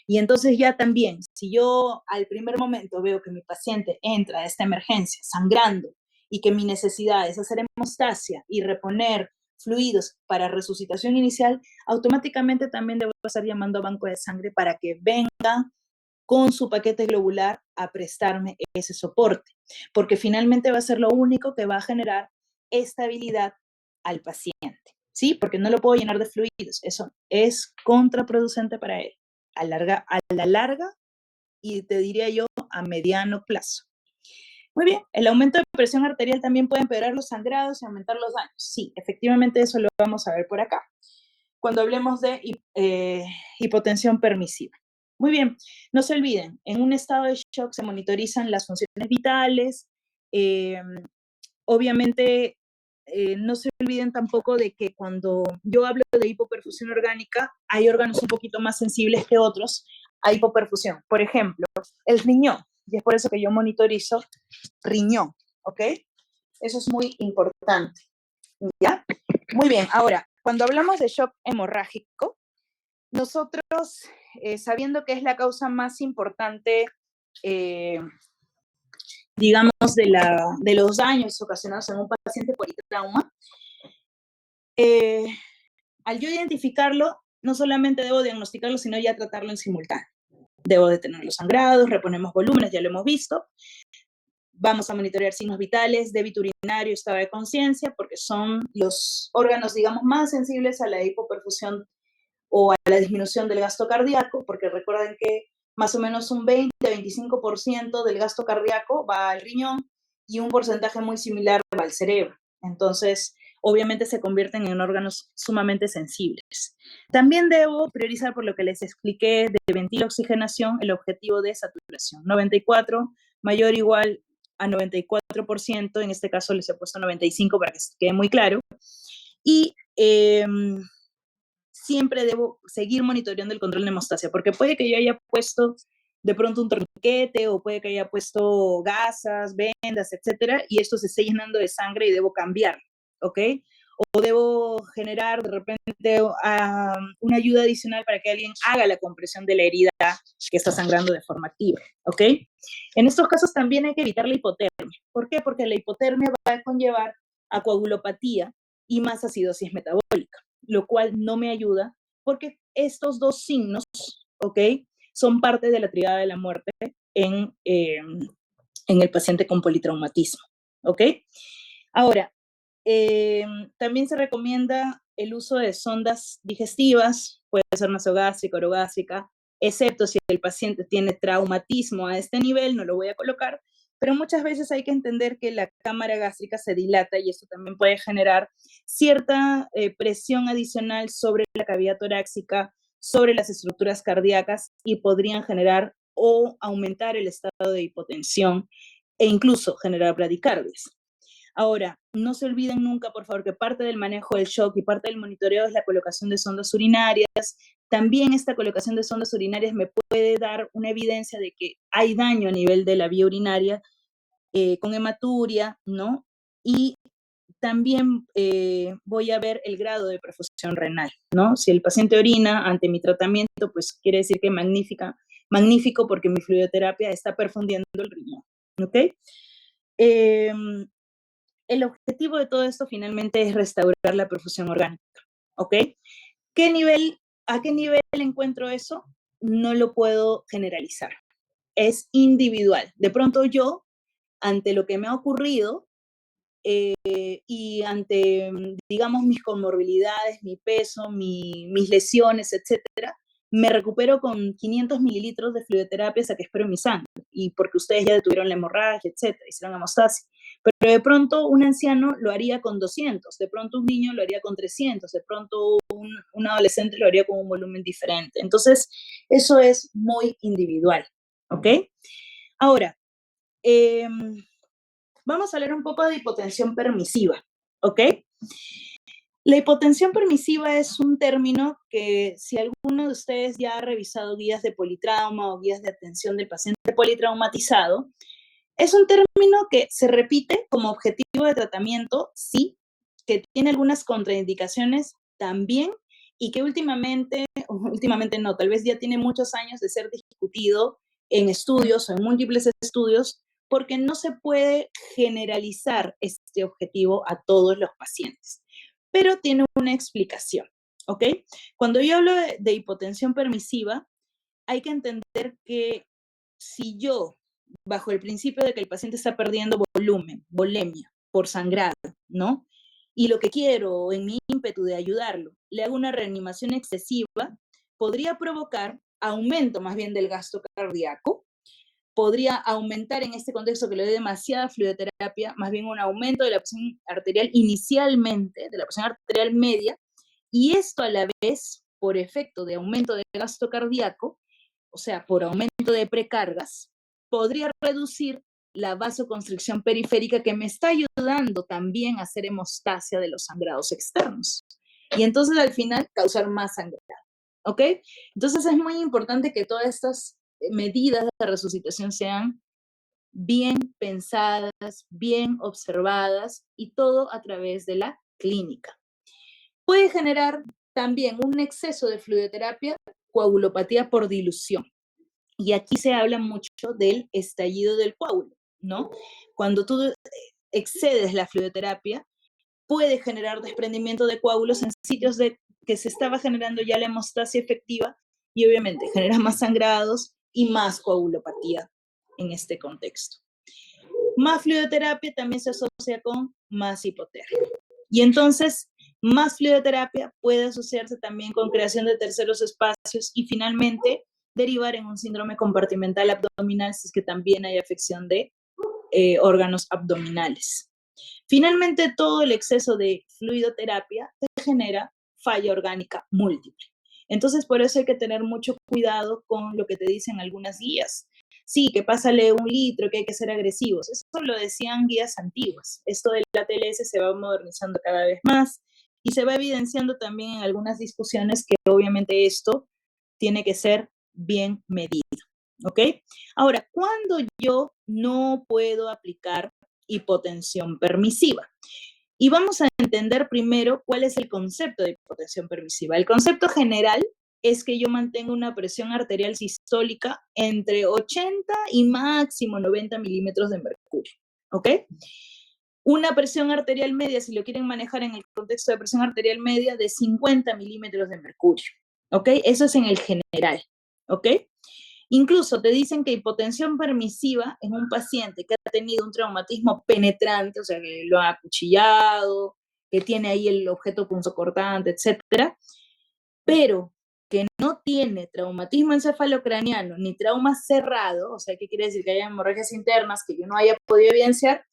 Y entonces ya también, si yo al primer momento veo que mi paciente entra a esta emergencia sangrando y que mi necesidad es hacer hemostasia y reponer fluidos para resucitación inicial, automáticamente también debo estar llamando a banco de sangre para que venga con su paquete globular a prestarme ese soporte, porque finalmente va a ser lo único que va a generar estabilidad al paciente, ¿sí? Porque no lo puedo llenar de fluidos, eso es contraproducente para él, a la larga y te diría yo a mediano plazo. Muy bien, el aumento de presión arterial también puede empeorar los sangrados y aumentar los daños. Sí, efectivamente eso lo vamos a ver por acá, cuando hablemos de hipotensión permisiva. Muy bien, no se olviden, en un estado de shock se monitorizan las funciones vitales, eh, obviamente no se olviden tampoco de que cuando yo hablo de hipoperfusión orgánica, hay órganos un poquito más sensibles que otros a hipoperfusión. Por ejemplo, el riñón, y es por eso que yo monitorizo riñón, ¿ok? Eso es muy importante, ¿ya? Muy bien, ahora, cuando hablamos de shock hemorrágico, nosotros, sabiendo que es la causa más importante, digamos, de los daños ocasionados en un paciente por trauma, al yo identificarlo, no solamente debo diagnosticarlo, sino ya tratarlo en simultáneo. Debo detener los sangrados, reponemos volúmenes, ya lo hemos visto. Vamos a monitorear signos vitales, débito urinario, estado de conciencia, porque son los órganos, digamos, más sensibles a la hipoperfusión o a la disminución del gasto cardíaco, porque recuerden que más o menos un 20-25% del gasto cardíaco va al riñón y un porcentaje muy similar va al cerebro. Entonces, obviamente se convierten en órganos sumamente sensibles. También debo priorizar, por lo que les expliqué, de ventiloxigenación, el objetivo de saturación. 94 mayor o igual a 94%, en este caso les he puesto 95 para que quede muy claro. Y siempre debo seguir monitoreando el control de hemostasia, porque puede que yo haya puesto de pronto un torniquete o puede que haya puesto gasas, vendas, etcétera, y esto se esté llenando de sangre y debo cambiar, ¿ok? O debo generar de repente una ayuda adicional para que alguien haga la compresión de la herida que está sangrando de forma activa, ¿ok? En estos casos también hay que evitar la hipotermia. ¿Por qué? Porque la hipotermia va a conllevar a coagulopatía y más acidosis metabólica, lo cual no me ayuda porque estos dos signos, ¿ok? Son parte de la triada de la muerte en, en el paciente con politraumatismo, ¿ok? Ahora, también se recomienda el uso de sondas digestivas, puede ser nasogástrica, orogástrica, excepto si el paciente tiene traumatismo a este nivel, no lo voy a colocar, pero muchas veces hay que entender que la cámara gástrica se dilata y esto también puede generar cierta presión adicional sobre la cavidad torácica, sobre las estructuras cardíacas y podrían generar o aumentar el estado de hipotensión e incluso generar bradicardias. Ahora, no se olviden nunca, por favor, que parte del manejo del shock y parte del monitoreo es la colocación de sondas urinarias. También esta colocación de sondas urinarias me puede dar una evidencia de que hay daño a nivel de la vía urinaria con hematuria, ¿no? Y también voy a ver el grado de perfusión renal, ¿no? Si el paciente orina ante mi tratamiento, pues quiere decir que magnífico porque mi fluidoterapia está perfundiendo el riñón, ¿ok? El objetivo de todo esto finalmente es restaurar la perfusión orgánica, ¿ok? ¿A qué nivel encuentro eso? No lo puedo generalizar. Es individual. De pronto yo, ante lo que me ha ocurrido, y ante, digamos, mis comorbilidades, mi peso, mis lesiones, etcétera, me recupero con 500 mililitros de fluidoterapia hasta que espero mi sangre, y porque ustedes ya detuvieron la hemorragia, etcétera, hicieron hemostasis. Pero de pronto un anciano lo haría con 200, de pronto un niño lo haría con 300, de pronto un adolescente lo haría con un volumen diferente. Entonces, eso es muy individual, ¿ok? Ahora, eh, vamos a hablar un poco de hipotensión permisiva, ¿ok? La hipotensión permisiva es un término que si alguno de ustedes ya ha revisado guías de politrauma o guías de atención del paciente politraumatizado, es un término que se repite como objetivo de tratamiento, sí, que tiene algunas contraindicaciones también y que últimamente no, tal vez ya tiene muchos años de ser discutido en estudios o en múltiples estudios porque no se puede generalizar este objetivo a todos los pacientes, pero tiene una explicación, ¿ok? Cuando yo hablo de hipotensión permisiva, hay que entender que si yo, bajo el principio de que el paciente está perdiendo volumen, volemia, por sangrado, ¿no? Y lo que quiero en mi ímpetu de ayudarlo, le hago una reanimación excesiva, podría provocar aumento más bien del gasto cardíaco, podría aumentar en este contexto que le doy demasiada fluidoterapia, más bien un aumento de la presión arterial inicialmente, de la presión arterial media, y esto a la vez, por efecto de aumento de gasto cardíaco, o sea, por aumento de precargas, podría reducir la vasoconstricción periférica que me está ayudando también a hacer hemostasia de los sangrados externos. Y entonces al final causar más sangrado. ¿Ok? Entonces es muy importante que todas estas medidas de resucitación sean bien pensadas, bien observadas y todo a través de la clínica. Puede generar también un exceso de fluidoterapia, coagulopatía por dilución. Y aquí se habla mucho del estallido del coágulo, ¿no? Cuando tú excedes la fluidoterapia, puede generar desprendimiento de coágulos en sitios que se estaba generando ya la hemostasia efectiva y obviamente genera más sangrados y más coagulopatía en este contexto. Más fluidoterapia también se asocia con más hipotermia. Y entonces, más fluidoterapia puede asociarse también con creación de terceros espacios y finalmente derivar en un síndrome compartimental abdominal si es que también hay afección de órganos abdominales. Finalmente, todo el exceso de fluidoterapia te genera falla orgánica múltiple. Entonces, por eso hay que tener mucho cuidado con lo que te dicen algunas guías. Sí, que pásale 1 litro, que hay que ser agresivos. Eso lo decían guías antiguas. Esto de la TLS se va modernizando cada vez más y se va evidenciando también en algunas discusiones que obviamente esto tiene que ser bien medido. ¿Ok? Ahora, ¿cuándo yo no puedo aplicar hipotensión permisiva? Y vamos a entender primero cuál es el concepto de hipotensión permisiva. El concepto general es que yo mantengo una presión arterial sistólica entre 80 y máximo 90 milímetros de mercurio. ¿Ok? Una presión arterial media, si lo quieren manejar en el contexto de presión arterial media, de 50 milímetros de mercurio. ¿Ok? Eso es en el general. ¿Ok? Incluso te dicen que hipotensión permisiva en un paciente que ha tenido un traumatismo penetrante, o sea, que lo ha acuchillado, que tiene ahí el objeto punzocortante, etcétera, pero que no tiene traumatismo encefalocraniano ni trauma cerrado, o sea, ¿qué quiere decir? Que haya hemorragias internas que yo no haya podido evidenciar.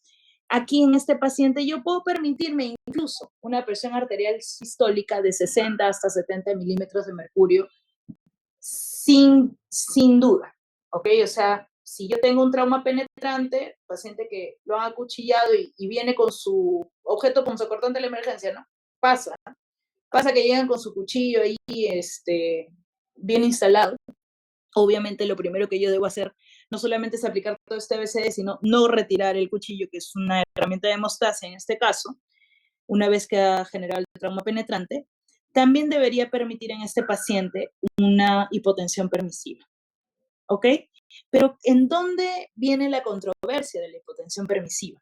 Aquí en este paciente yo puedo permitirme incluso una presión arterial sistólica de 60 hasta 70 milímetros de mercurio sin duda, ¿ok? O sea, si yo tengo un trauma penetrante, paciente que lo han acuchillado y viene con su objeto punzocortante de la emergencia, ¿no? Pasa, pasa que llegan con su cuchillo ahí, bien instalado. Obviamente lo primero que yo debo hacer no solamente es aplicar todo este ABCD, sino no retirar el cuchillo, que es una herramienta de hemostasia en este caso, una vez que ha generado el trauma penetrante. También debería permitir en este paciente una hipotensión permisiva, ¿ok? Pero ¿en dónde viene la controversia de la hipotensión permisiva?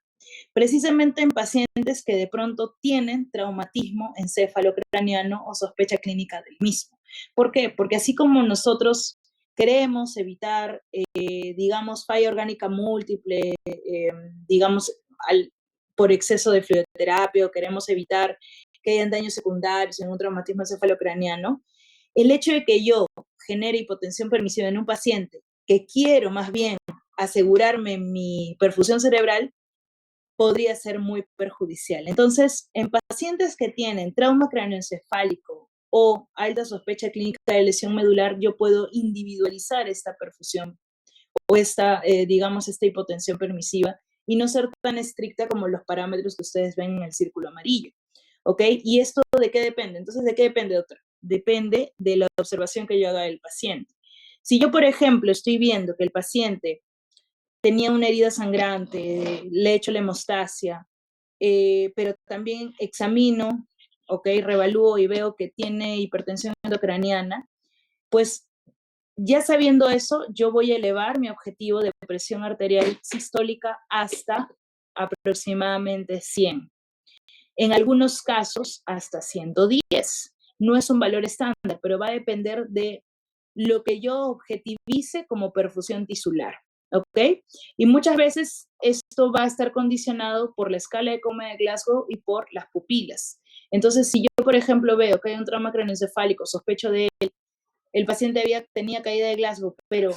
Precisamente en pacientes que de pronto tienen traumatismo encefalocraniano o sospecha clínica del mismo. ¿Por qué? Porque así como nosotros queremos evitar, digamos, falla orgánica múltiple, digamos, por exceso de fluidoterapia, o queremos evitar que hayan daños secundarios en un traumatismo encefalocraniano, el hecho de que yo genere hipotensión permisiva en un paciente que quiero más bien asegurarme mi perfusión cerebral, podría ser muy perjudicial. Entonces, en pacientes que tienen trauma cráneoencefálico o alta sospecha clínica de lesión medular, yo puedo individualizar esta perfusión o digamos, esta hipotensión permisiva y no ser tan estricta como los parámetros que ustedes ven en el círculo amarillo. ¿Ok? ¿Y esto de qué depende? Entonces, ¿de qué depende, doctora? Depende de la observación que yo haga del paciente. Si yo, por ejemplo, estoy viendo que el paciente tenía una herida sangrante, le he hecho la hemostasia, pero también examino, ok, revalúo y veo que tiene hipertensión endocraniana, pues ya sabiendo eso, yo voy a elevar mi objetivo de presión arterial sistólica hasta aproximadamente 100. En algunos casos, hasta 110. No es un valor estándar, pero va a depender de lo que yo objetivice como perfusión tisular. ¿Ok? Y muchas veces esto va a estar condicionado por la escala de Coma de Glasgow y por las pupilas. Entonces, si yo, por ejemplo, veo que hay un trauma craneoencefálico, sospecho de él, el paciente tenía caída de Glasgow, pero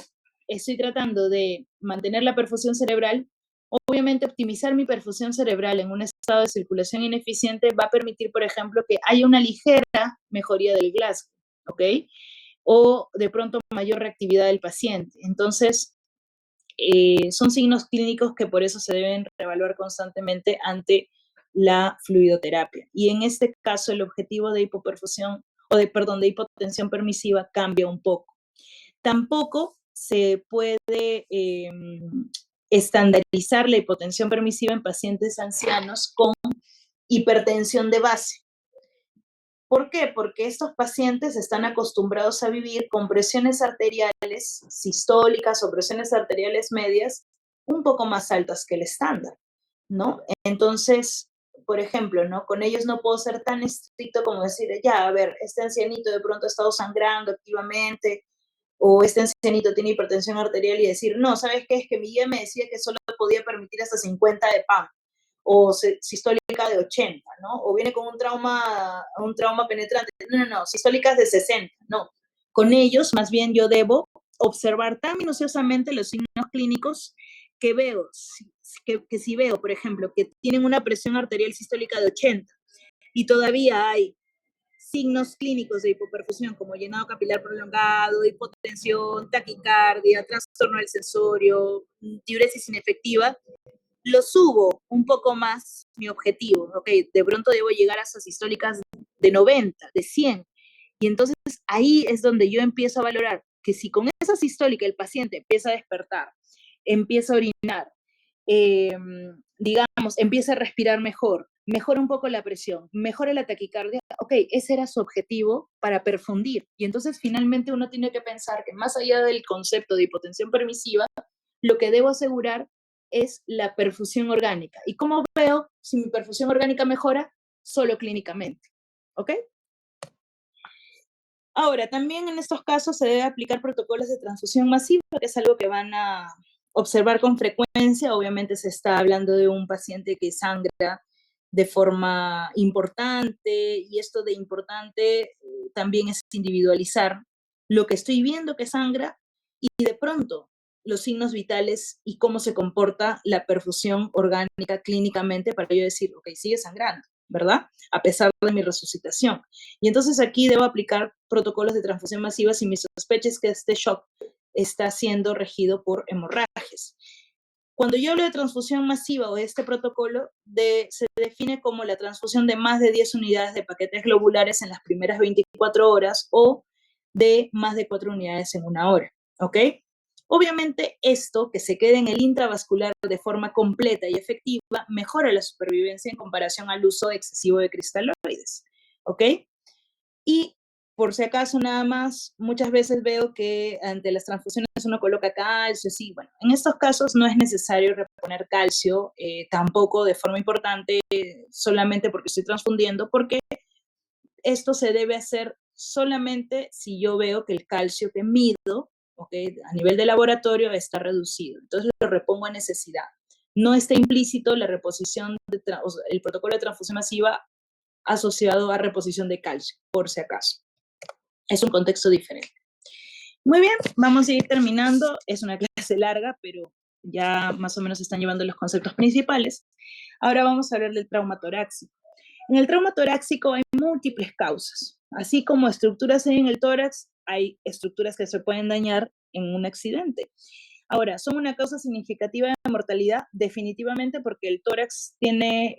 estoy tratando de mantener la perfusión cerebral, obviamente optimizar mi perfusión cerebral en un estado de circulación ineficiente va a permitir, por ejemplo, que haya una ligera mejoría del Glasgow, ¿ok? O de pronto mayor reactividad del paciente. Entonces, son signos clínicos que por eso se deben reevaluar constantemente ante la fluidoterapia. Y en este caso, el objetivo de hipoperfusión, de hipotensión permisiva cambia un poco. Tampoco se puede estandarizar la hipotensión permisiva en pacientes ancianos con hipertensión de base. ¿Por qué? Porque estos pacientes están acostumbrados a vivir con presiones arteriales sistólicas o presiones arteriales medias un poco más altas que el estándar, ¿no? Entonces, por ejemplo, ¿no? Con ellos no puedo ser tan estricto como decir, ya, a ver, este ancianito de pronto ha estado sangrando activamente, o este ancianito tiene hipertensión arterial y decir, no, ¿sabes qué? Es que mi guía me decía que solo podía permitir hasta 50 de PAM o sistólica de 80, ¿no? O viene con un trauma penetrante. No, sistólicas de 60, no. Con ellos, más bien yo debo observar tan minuciosamente los signos clínicos que veo, que si veo, por ejemplo, que tienen una presión arterial sistólica de 80 y todavía hay signos clínicos de hipoperfusión como llenado capilar prolongado, hipotensión, taquicardia, trastorno del sensorio, diuresis inefectiva, lo subo un poco más mi objetivo, ok, de pronto debo llegar a esas sistólicas de 90, de 100, y entonces ahí es donde yo empiezo a valorar que si con esa sistólica el paciente empieza a despertar, empieza a orinar, eh, digamos, empieza a respirar mejor, mejora un poco la presión, mejora la taquicardia, ok, ese era su objetivo para perfundir. Y entonces finalmente uno tiene que pensar que más allá del concepto de hipotensión permisiva, lo que debo asegurar es la perfusión orgánica. ¿Y cómo veo si mi perfusión orgánica mejora? Solo clínicamente. ¿Ok? Ahora, también en estos casos se debe aplicar protocolos de transfusión masiva, que es algo que van a observar con frecuencia. Obviamente se está hablando de un paciente que sangra de forma importante, y esto de importante también es individualizar lo que estoy viendo que sangra y de pronto los signos vitales y cómo se comporta la perfusión orgánica clínicamente para yo decir, ok, sigue sangrando. ¿verdad? A pesar de mi resucitación. Y entonces aquí debo aplicar protocolos de transfusión masiva si mi sospecha es que este shock está siendo regido por hemorragias. Cuando yo hablo de transfusión masiva o este protocolo, se define como la transfusión de más de 10 unidades de paquetes globulares en las primeras 24 horas o de más de 4 unidades en una hora, ¿ok? Obviamente esto, que se quede en el intravascular de forma completa y efectiva, mejora la supervivencia en comparación al uso excesivo de cristaloides, ¿ok? Y por si acaso nada más, muchas veces veo que ante las transfusiones uno coloca calcio, sí, bueno, en estos casos no es necesario reponer calcio, tampoco de forma importante, solamente porque estoy transfundiendo, porque esto se debe hacer solamente si yo veo que el calcio que mido, okay, a nivel de laboratorio está reducido. Entonces lo repongo a necesidad. No está implícito la reposición, o sea, el protocolo de transfusión masiva asociado a reposición de calcio, por si acaso. Es un contexto diferente. Muy bien, vamos a ir terminando. Es una clase larga, pero ya más o menos están llevando los conceptos principales. Ahora vamos a hablar del trauma torácico. En el trauma torácico hay múltiples causas. Así como estructuras hay en el tórax, hay estructuras que se pueden dañar en un accidente. Ahora, ¿son una causa significativa de mortalidad? Definitivamente, porque el tórax tiene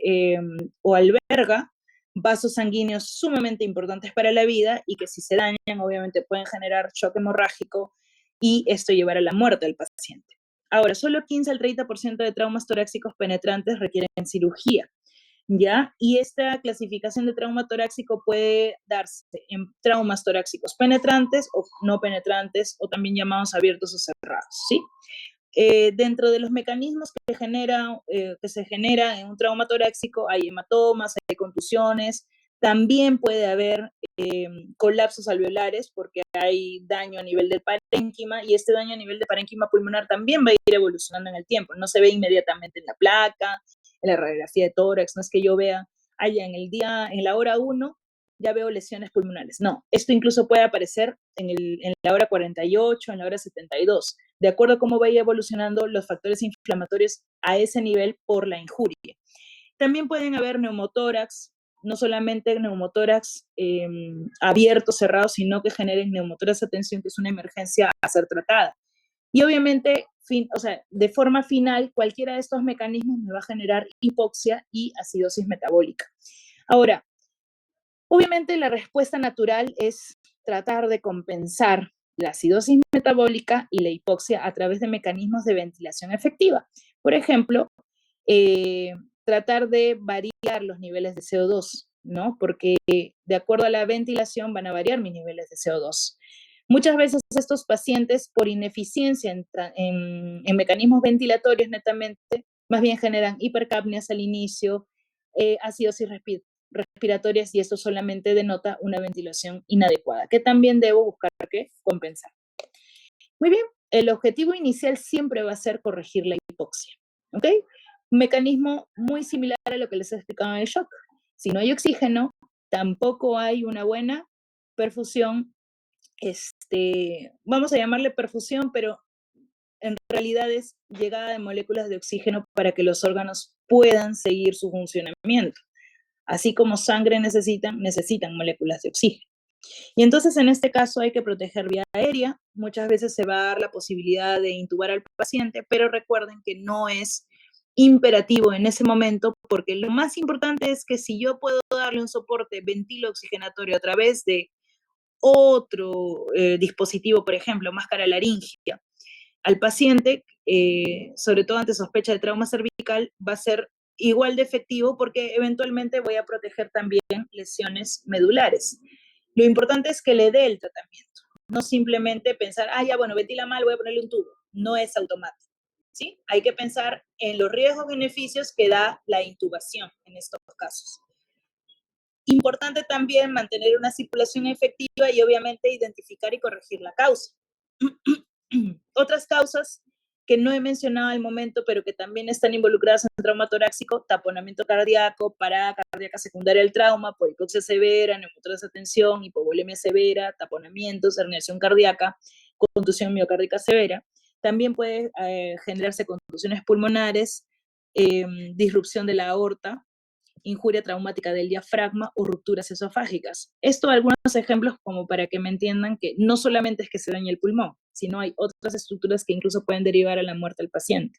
o alberga vasos sanguíneos sumamente importantes para la vida y que si se dañan, obviamente pueden generar shock hemorrágico y esto llevar a la muerte del paciente. Ahora, solo 15 al 30% de traumas torácicos penetrantes requieren cirugía. ¿Ya? Y esta clasificación de trauma torácico puede darse en traumas torácicos penetrantes o no penetrantes, o también llamados abiertos o cerrados, ¿sí? Dentro de los mecanismos que se genera en un trauma torácico hay hematomas, hay contusiones, también puede haber colapsos alveolares porque hay daño a nivel del parénquima y este daño a nivel de parénquima pulmonar también va a ir evolucionando en el tiempo, no se ve inmediatamente en la placa, en la radiografía de tórax, no es que yo vea allá en la hora 1 ya veo lesiones pulmonares. No, esto incluso puede aparecer en la hora 48, en la hora 72, de acuerdo a cómo vaya evolucionando los factores inflamatorios a ese nivel por la injuria. También pueden haber neumotórax, no solamente neumotórax abiertos, cerrados, sino que generen neumotórax a tensión, que es una emergencia a ser tratada. Y obviamente, de forma final, cualquiera de estos mecanismos me va a generar hipoxia y acidosis metabólica. Ahora, obviamente la respuesta natural es tratar de compensar la acidosis metabólica y la hipoxia a través de mecanismos de ventilación efectiva. Por ejemplo, eh, tratar de variar los niveles de CO2, ¿no? Porque de acuerdo a la ventilación van a variar mis niveles de CO2. Muchas veces estos pacientes, por ineficiencia en mecanismos ventilatorios netamente, más bien generan hipercapnias al inicio, acidosis respiratorias, y esto solamente denota una ventilación inadecuada, que también debo buscar que compensar. Muy bien, el objetivo inicial siempre va a ser corregir la hipoxia, ¿ok? Un mecanismo muy similar a lo que les he explicado en el shock. Si no hay oxígeno, tampoco hay una buena perfusión, vamos a llamarle perfusión, pero en realidad es llegada de moléculas de oxígeno para que los órganos puedan seguir su funcionamiento. Así como sangre necesitan moléculas de oxígeno. Y entonces en este caso hay que proteger vía aérea. Muchas veces se va a dar la posibilidad de intubar al paciente, pero recuerden que no es imperativo en ese momento, porque lo más importante es que si yo puedo darle un soporte ventilo-oxigenatorio a través de otro dispositivo, por ejemplo, máscara laríngea, al paciente, sobre todo ante sospecha de trauma cervical, va a ser igual de efectivo porque eventualmente voy a proteger también lesiones medulares. Lo importante es que le dé el tratamiento, no simplemente pensar, ya bueno, ventila mal, voy a ponerle un tubo. No es automático, ¿sí? Hay que pensar en los riesgos y beneficios que da la intubación en estos casos. Importante también mantener una circulación efectiva y obviamente identificar y corregir la causa. Otras causas que no he mencionado al momento, pero que también están involucradas en trauma torácico: taponamiento cardíaco, parada cardíaca secundaria al trauma, por hipoxia severa, neumotórax de tensión, hipovolemia severa, taponamientos, herniación cardíaca, contusión miocárdica severa. También puede generarse contusiones pulmonares, disrupción de la aorta, injuria traumática del diafragma o rupturas esofágicas. Esto algunos ejemplos como para que me entiendan que no solamente es que se dañe el pulmón, sino hay otras estructuras que incluso pueden derivar a la muerte del paciente.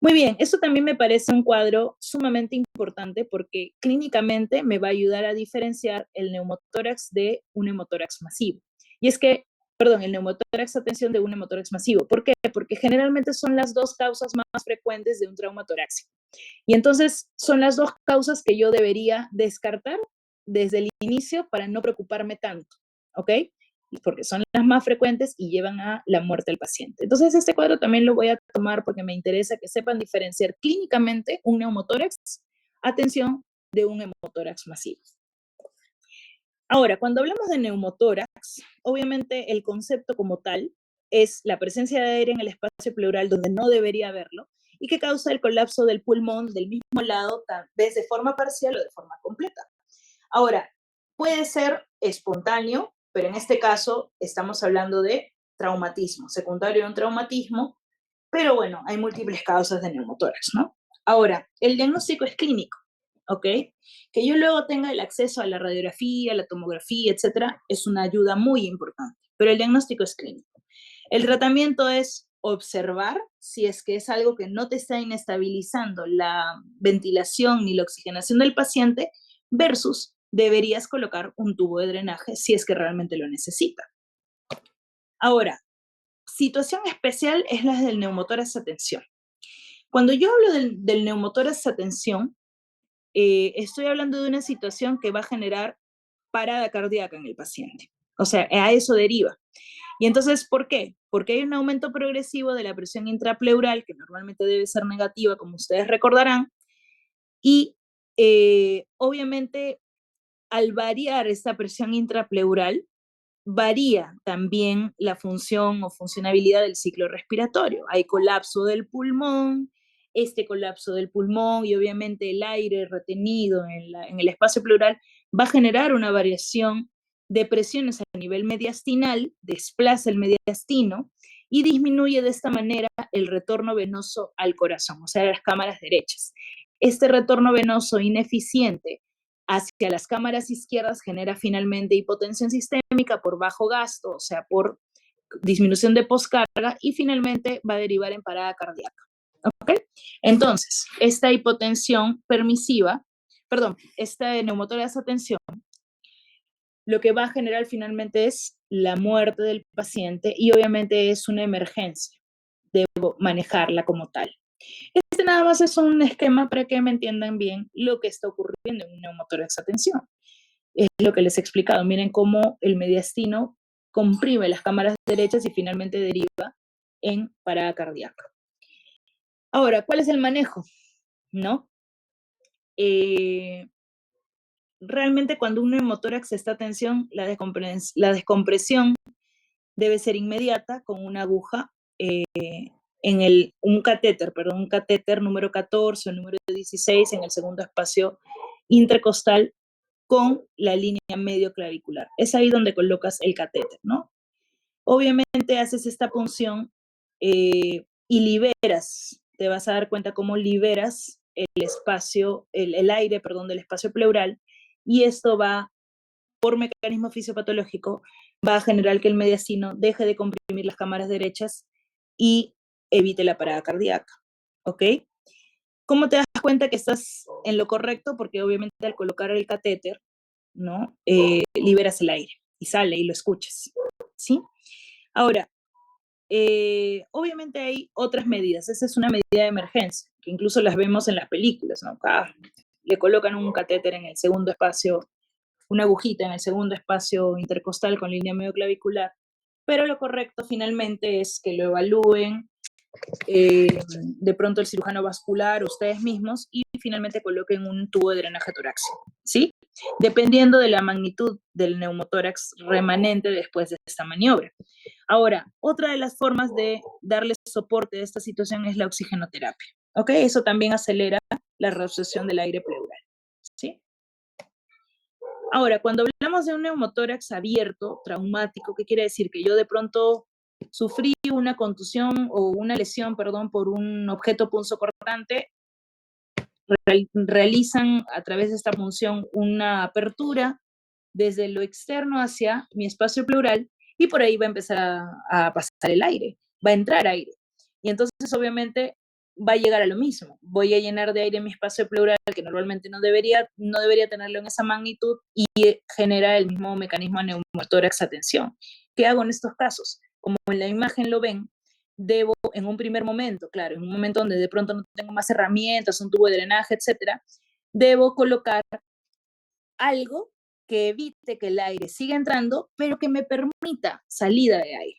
Muy bien, esto también me parece un cuadro sumamente importante porque clínicamente me va a ayudar a diferenciar el neumotórax de un neumotórax masivo. Y es que, perdón, el neumotórax atención de un neumotórax masivo. ¿Por qué? Porque generalmente son las dos causas más frecuentes de un trauma torácico. Y entonces son las dos causas que yo debería descartar desde el inicio para no preocuparme tanto, ¿ok? Porque son las más frecuentes y llevan a la muerte del paciente. Entonces este cuadro también lo voy a tomar porque me interesa que sepan diferenciar clínicamente un neumotórax, atención, de un neumotórax masivo. Ahora, cuando hablamos de neumotórax, obviamente el concepto como tal es la presencia de aire en el espacio pleural donde no debería haberlo y que causa el colapso del pulmón del mismo lado, tal vez de forma parcial o de forma completa. Ahora, puede ser espontáneo, pero en este caso estamos hablando de traumatismo, secundario de un traumatismo, pero bueno, hay múltiples causas de neumotórax, ¿no? Ahora, el diagnóstico es clínico, ¿ok? Que yo luego tenga el acceso a la radiografía, la tomografía, etcétera, es una ayuda muy importante, pero el diagnóstico es clínico. El tratamiento es observar si es que es algo que no te está inestabilizando la ventilación ni la oxigenación del paciente versus deberías colocar un tubo de drenaje si es que realmente lo necesita. Ahora, situación especial es la del neumotórax atención. Cuando yo hablo del neumotórax atención, estoy hablando de una situación que va a generar parada cardíaca en el paciente. O sea, a eso deriva. Y entonces, ¿por qué? Porque hay un aumento progresivo de la presión intrapleural, que normalmente debe ser negativa, como ustedes recordarán, y obviamente al variar esta presión intrapleural, varía también la función o funcionabilidad del ciclo respiratorio. Hay colapso del pulmón, este colapso del pulmón y obviamente el aire retenido en el espacio pleural va a generar una variación de presiones a nivel mediastinal, desplaza el mediastino y disminuye de esta manera el retorno venoso al corazón, o sea, a las cámaras derechas. Este retorno venoso ineficiente hacia las cámaras izquierdas genera finalmente hipotensión sistémica por bajo gasto, o sea, por disminución de poscarga y finalmente va a derivar en parada cardíaca. ¿Ok? Entonces, esta hipotensión permisiva, perdón, esta neumotórax atención, lo que va a generar finalmente es la muerte del paciente y obviamente es una emergencia. Debo manejarla como tal. Este nada más es un esquema para que me entiendan bien lo que está ocurriendo en un neumotórax atención. Es lo que les he explicado. Miren cómo el mediastino comprime las cámaras derechas y finalmente deriva en parada cardíaca. Ahora, ¿cuál es el manejo? ¿No? Realmente cuando un neumotórax está a tensión, la descompresión debe ser inmediata con una aguja un catéter número 14 o número 16 en el segundo espacio intercostal con la línea medio clavicular. Es ahí donde colocas el catéter, ¿no? Obviamente haces esta punción y liberas, te vas a dar cuenta cómo liberas el espacio, el aire, perdón, del espacio pleural, y esto va, por mecanismo fisiopatológico, va a generar que el mediastino deje de comprimir las cámaras derechas y evite la parada cardíaca, ¿ok? ¿Cómo te das cuenta que estás en lo correcto? Porque obviamente al colocar el catéter, ¿no? Liberas el aire y sale y lo escuchas, ¿sí? Ahora, obviamente hay otras medidas. Esa es una medida de emergencia, que incluso las vemos en las películas, ¿no? Le colocan un catéter en el segundo espacio, una agujita en el segundo espacio intercostal con línea medio clavicular, pero lo correcto finalmente es que lo evalúen de pronto el cirujano vascular, ustedes mismos, y finalmente coloquen un tubo de drenaje torácico, ¿sí? Dependiendo de la magnitud del neumotórax remanente después de esta maniobra. Ahora, otra de las formas de darle soporte a esta situación es la oxigenoterapia, ¿ok? Eso también acelera la reabsorción del aire pleural, ¿sí? Ahora, cuando hablamos de un neumotórax abierto, traumático, ¿qué quiere decir? Que yo de pronto sufrí una contusión o una lesión, perdón, por un objeto punzocortante realizan a través de esta punción una apertura desde lo externo hacia mi espacio pleural y por ahí va a empezar a pasar el aire, va a entrar aire. Y entonces obviamente va a llegar a lo mismo. Voy a llenar de aire mi espacio pleural que normalmente no debería tenerlo en esa magnitud y genera el mismo mecanismo neumotórax a tensión. ¿Qué hago en estos casos? Como en la imagen lo ven, debo en un primer momento, claro, en un momento donde de pronto no tengo más herramientas, un tubo de drenaje, etcétera, debo colocar algo que evite que el aire siga entrando, pero que me permita salida de aire.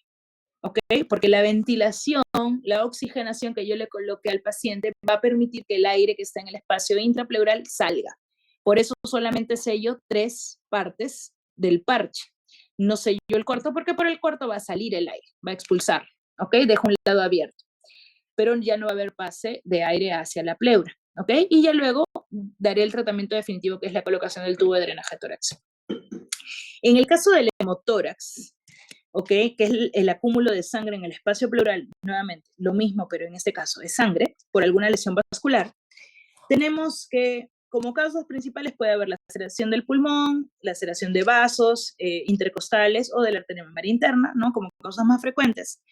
¿Ok? Porque la ventilación, la oxigenación que yo le coloque al paciente va a permitir que el aire que está en el espacio intrapleural salga. Por eso solamente sello 3 partes del parche. No sello el cuarto porque por el cuarto va a salir el aire, va a expulsar. ¿Ok? Dejo un lado abierto. Pero ya no va a haber pase de aire hacia la pleura. ¿Ok? Y ya luego daré el tratamiento definitivo que es la colocación del tubo de drenaje torácico. En el caso del hemotórax, ¿ok? Que es el acúmulo de sangre en el espacio pleural, nuevamente, lo mismo, pero en este caso es sangre, por alguna lesión vascular, tenemos que, como causas principales, puede haber la laceración del pulmón, laceración de vasos intercostales o de la arteria mamaria interna, ¿no? Como causas más frecuentes.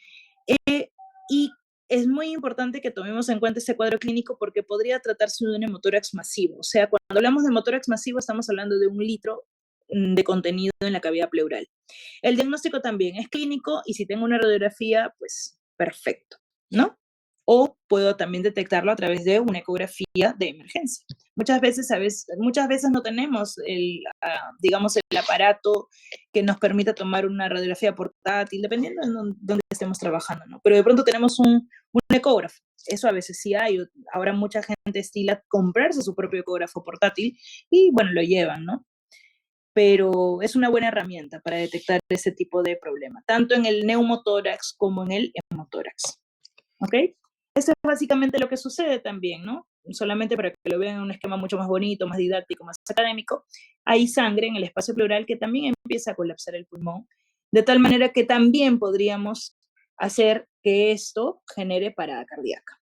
Y es muy importante que tomemos en cuenta este cuadro clínico porque podría tratarse de un hemotórax masivo. O sea, cuando hablamos de hemotórax masivo, estamos hablando de 1 litro de contenido en la cavidad pleural. El diagnóstico también es clínico y si tengo una radiografía, pues perfecto, ¿no? O puedo también detectarlo a través de una ecografía de emergencia. Muchas veces no tenemos digamos, el aparato que nos permita tomar una radiografía portátil, dependiendo de dónde estemos trabajando, ¿no? Pero de pronto tenemos un ecógrafo. Eso a veces sí hay. Ahora mucha gente estila comprarse su propio ecógrafo portátil y, bueno, lo llevan, ¿no? Pero es una buena herramienta para detectar ese tipo de problema, tanto en el neumotórax como en el hemotórax. ¿Ok? Eso es básicamente lo que sucede también, ¿no? Solamente para que lo vean en un esquema mucho más bonito, más didáctico, más académico, hay sangre en el espacio pleural que también empieza a colapsar el pulmón, de tal manera que también podríamos hacer que esto genere parada cardíaca.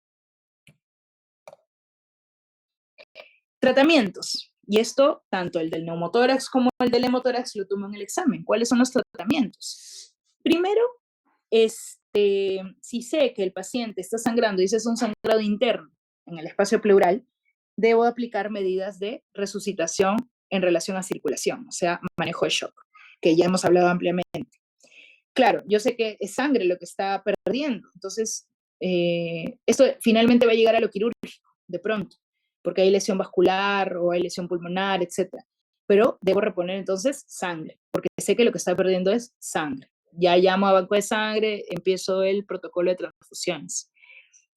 Tratamientos. Y esto, tanto el del neumotórax como el del hemotórax, lo tomo en el examen. ¿Cuáles son los tratamientos? Primero, si sé que el paciente está sangrando y ese es un sangrado interno en el espacio pleural, debo aplicar medidas de resucitación en relación a circulación, o sea, manejo de shock, que ya hemos hablado ampliamente. Claro, yo sé que es sangre lo que está perdiendo, entonces esto finalmente va a llegar a lo quirúrgico, de pronto, porque hay lesión vascular o hay lesión pulmonar, etcétera. Pero debo reponer entonces sangre, porque sé que lo que está perdiendo es sangre. Ya llamo a banco de sangre, empiezo el protocolo de transfusiones.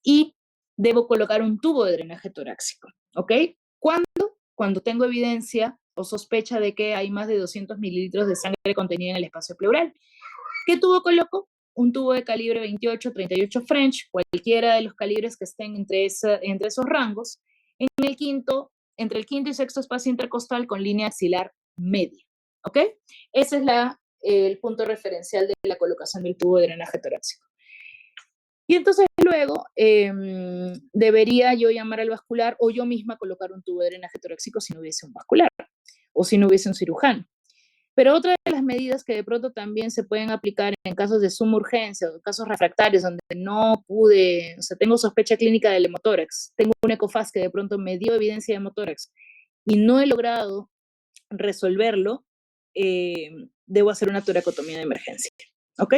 Y debo colocar un tubo de drenaje torácico, ¿ok? ¿Cuándo? Cuando tengo evidencia o sospecha de que hay más de 200 mililitros de sangre contenida en el espacio pleural. ¿Qué tubo coloco? Un tubo de calibre 28, 38 French, cualquiera de los calibres que estén entre esos rangos, entre el quinto y sexto espacio intercostal con línea axilar media. ¿Ok? Ese es el punto referencial de la colocación del tubo de drenaje torácico. Y entonces luego debería yo llamar al vascular o yo misma colocar un tubo de drenaje torácico si no hubiese un vascular o si no hubiese un cirujano. Pero otra de las medidas que de pronto también se pueden aplicar en casos de suma urgencia o casos refractarios donde no pude, o sea, tengo sospecha clínica del hemotórax, tengo un ecofaz que de pronto me dio evidencia de hemotórax y no he logrado resolverlo, debo hacer una toracotomía de emergencia. ¿Ok?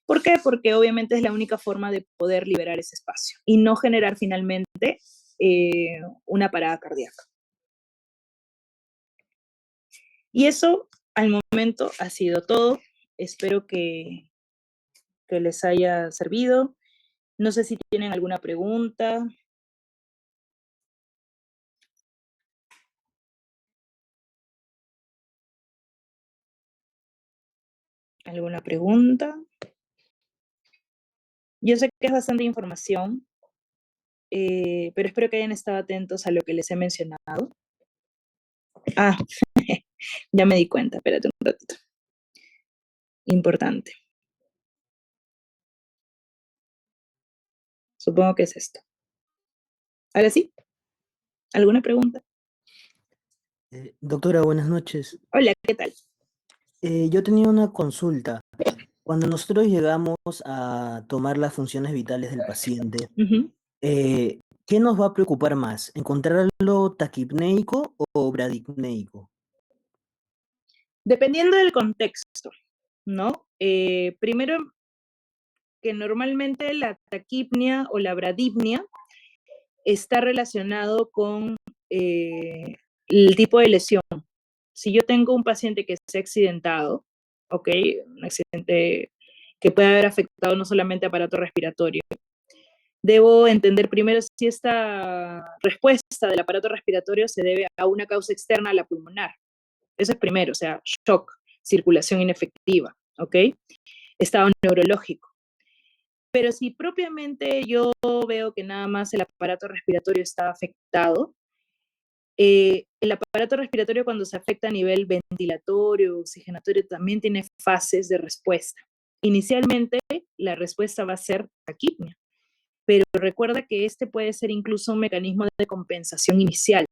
¿Por qué? Porque obviamente es la única forma de poder liberar ese espacio y no generar finalmente una parada cardíaca. Y eso al momento ha sido todo. Espero que les haya servido. No sé si tienen alguna pregunta. ¿Alguna pregunta? Yo sé que es bastante información, pero espero que hayan estado atentos a lo que les he mencionado. Ah, ya me di cuenta, espérate un ratito. Importante. Supongo que es esto. Ahora sí. ¿Alguna pregunta? Doctora, buenas noches. Hola, ¿qué tal? Yo tenía una consulta. Cuando nosotros llegamos a tomar las funciones vitales del paciente, Ujú. eh, ¿qué nos va a preocupar más? ¿Encontrarlo taquipneico o bradipneico? Dependiendo del contexto, ¿no? Primero, que normalmente la taquipnia o la bradipnia está relacionado con el tipo de lesión. Si yo tengo un paciente que se ha accidentado, ¿ok? Un accidente que puede haber afectado no solamente aparato respiratorio, debo entender primero si esta respuesta del aparato respiratorio se debe a una causa externa a la pulmonar. Eso es primero, o sea, shock, circulación inefectiva, ¿ok? Estado neurológico. Pero si propiamente yo veo que nada más el aparato respiratorio está afectado, el aparato respiratorio cuando se afecta a nivel ventilatorio, oxigenatorio, también tiene fases de respuesta. Inicialmente, la respuesta va a ser taquipnia, pero recuerda que este puede ser incluso un mecanismo de compensación inicial.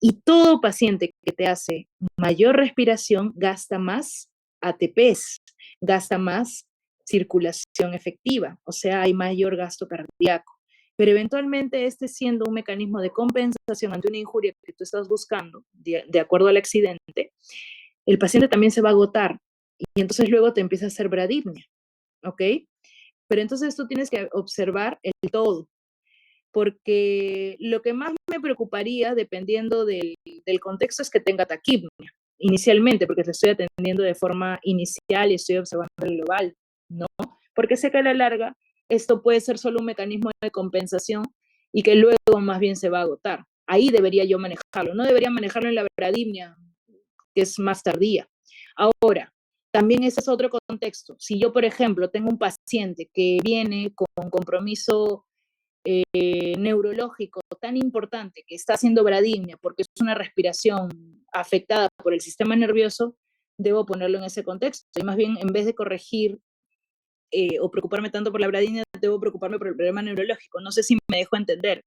Y todo paciente que te hace mayor respiración gasta más ATPs, gasta más circulación efectiva, o sea, hay mayor gasto cardíaco. Pero eventualmente este siendo un mecanismo de compensación ante una injuria que tú estás buscando, de acuerdo al accidente, el paciente también se va a agotar y entonces luego te empieza a hacer bradipnia, ¿ok? Pero entonces tú tienes que observar el todo, porque lo que más me preocuparía, dependiendo del contexto, es que tenga taquipnia inicialmente, porque te estoy atendiendo de forma inicial y estoy observando el global, ¿no? Porque sé que a la larga esto puede ser solo un mecanismo de compensación y que luego más bien se va a agotar. Ahí debería yo manejarlo, no debería manejarlo en la bradimnia, que es más tardía. Ahora, también ese es otro contexto. Si yo, por ejemplo, tengo un paciente que viene con compromiso neurológico tan importante que está haciendo bradimia porque es una respiración afectada por el sistema nervioso, debo ponerlo en ese contexto. Y más bien, en vez de corregir o preocuparme tanto por la bradimia, debo preocuparme por el problema neurológico. No sé si me dejo entender.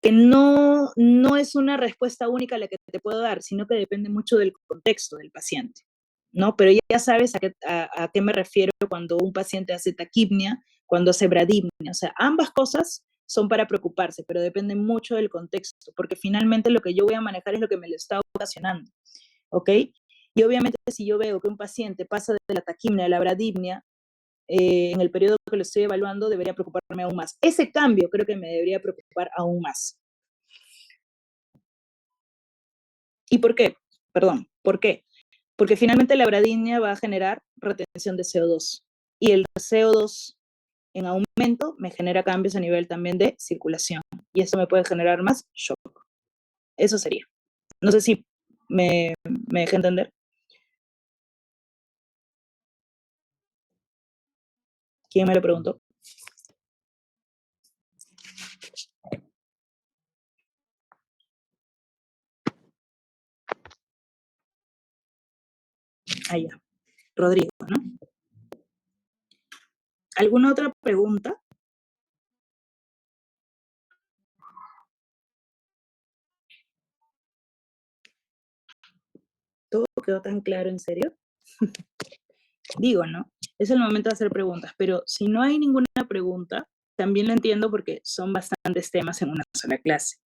Que no es una respuesta única la que te puedo dar, sino que depende mucho del contexto del paciente, ¿no? Pero ya sabes a qué me refiero cuando un paciente hace taquipnia, cuando hace bradipnia. O sea, ambas cosas son para preocuparse, pero depende mucho del contexto, porque finalmente lo que yo voy a manejar es lo que me lo está ocasionando, ¿ok? Y obviamente si yo veo que un paciente pasa de la taquipnia a la bradipnia, en el periodo que lo estoy evaluando, debería preocuparme aún más. Ese cambio creo que me debería preocupar aún más. ¿Y por qué? Perdón, ¿por qué? Porque finalmente la bradimia va a generar retención de CO2 y el CO2 en aumento me genera cambios a nivel también de circulación y eso me puede generar más shock. Eso sería. No sé si me dejé entender. ¿Quién me lo preguntó? Allá, Rodrigo, ¿no? ¿Alguna otra pregunta? ¿Todo quedó tan claro, en serio? Digo, ¿no? Es el momento de hacer preguntas, pero si no hay ninguna pregunta, también lo entiendo porque son bastantes temas en una sola clase.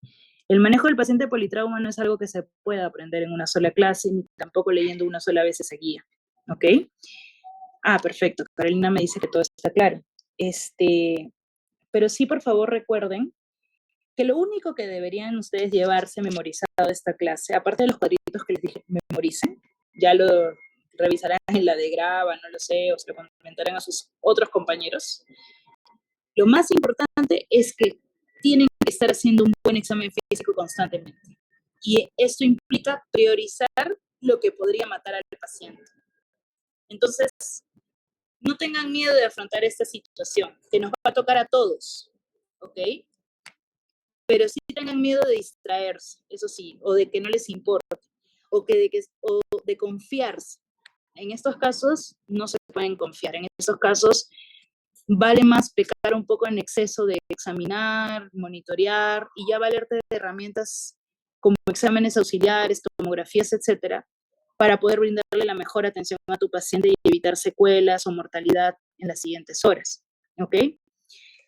El manejo del paciente politrauma no es algo que se pueda aprender en una sola clase, ni tampoco leyendo una sola vez esa guía, ¿ok? Ah, perfecto. Carolina me dice que todo está claro. Pero sí, por favor, recuerden que lo único que deberían ustedes llevarse memorizado de esta clase, aparte de los cuadritos que les dije memoricen, ya lo revisarán en la de grava, no lo sé, o se lo comentarán a sus otros compañeros. Lo más importante es que tienen que estar haciendo un buen examen físico constantemente. Y esto implica priorizar lo que podría matar al paciente. Entonces, no tengan miedo de afrontar esta situación, que nos va a tocar a todos, ¿ok? Pero sí tengan miedo de distraerse, eso sí, o de que no les importe, o de confiarse. En estos casos no se pueden confiar, en estos casos vale más pecar un poco en exceso de examinar, monitorear y ya valerte de herramientas como exámenes auxiliares, tomografías, etcétera, para poder brindarle la mejor atención a tu paciente y evitar secuelas o mortalidad en las siguientes horas. ¿Ok?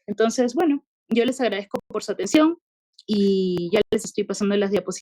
Entonces, bueno, yo les agradezco por su atención y ya les estoy pasando las diapositivas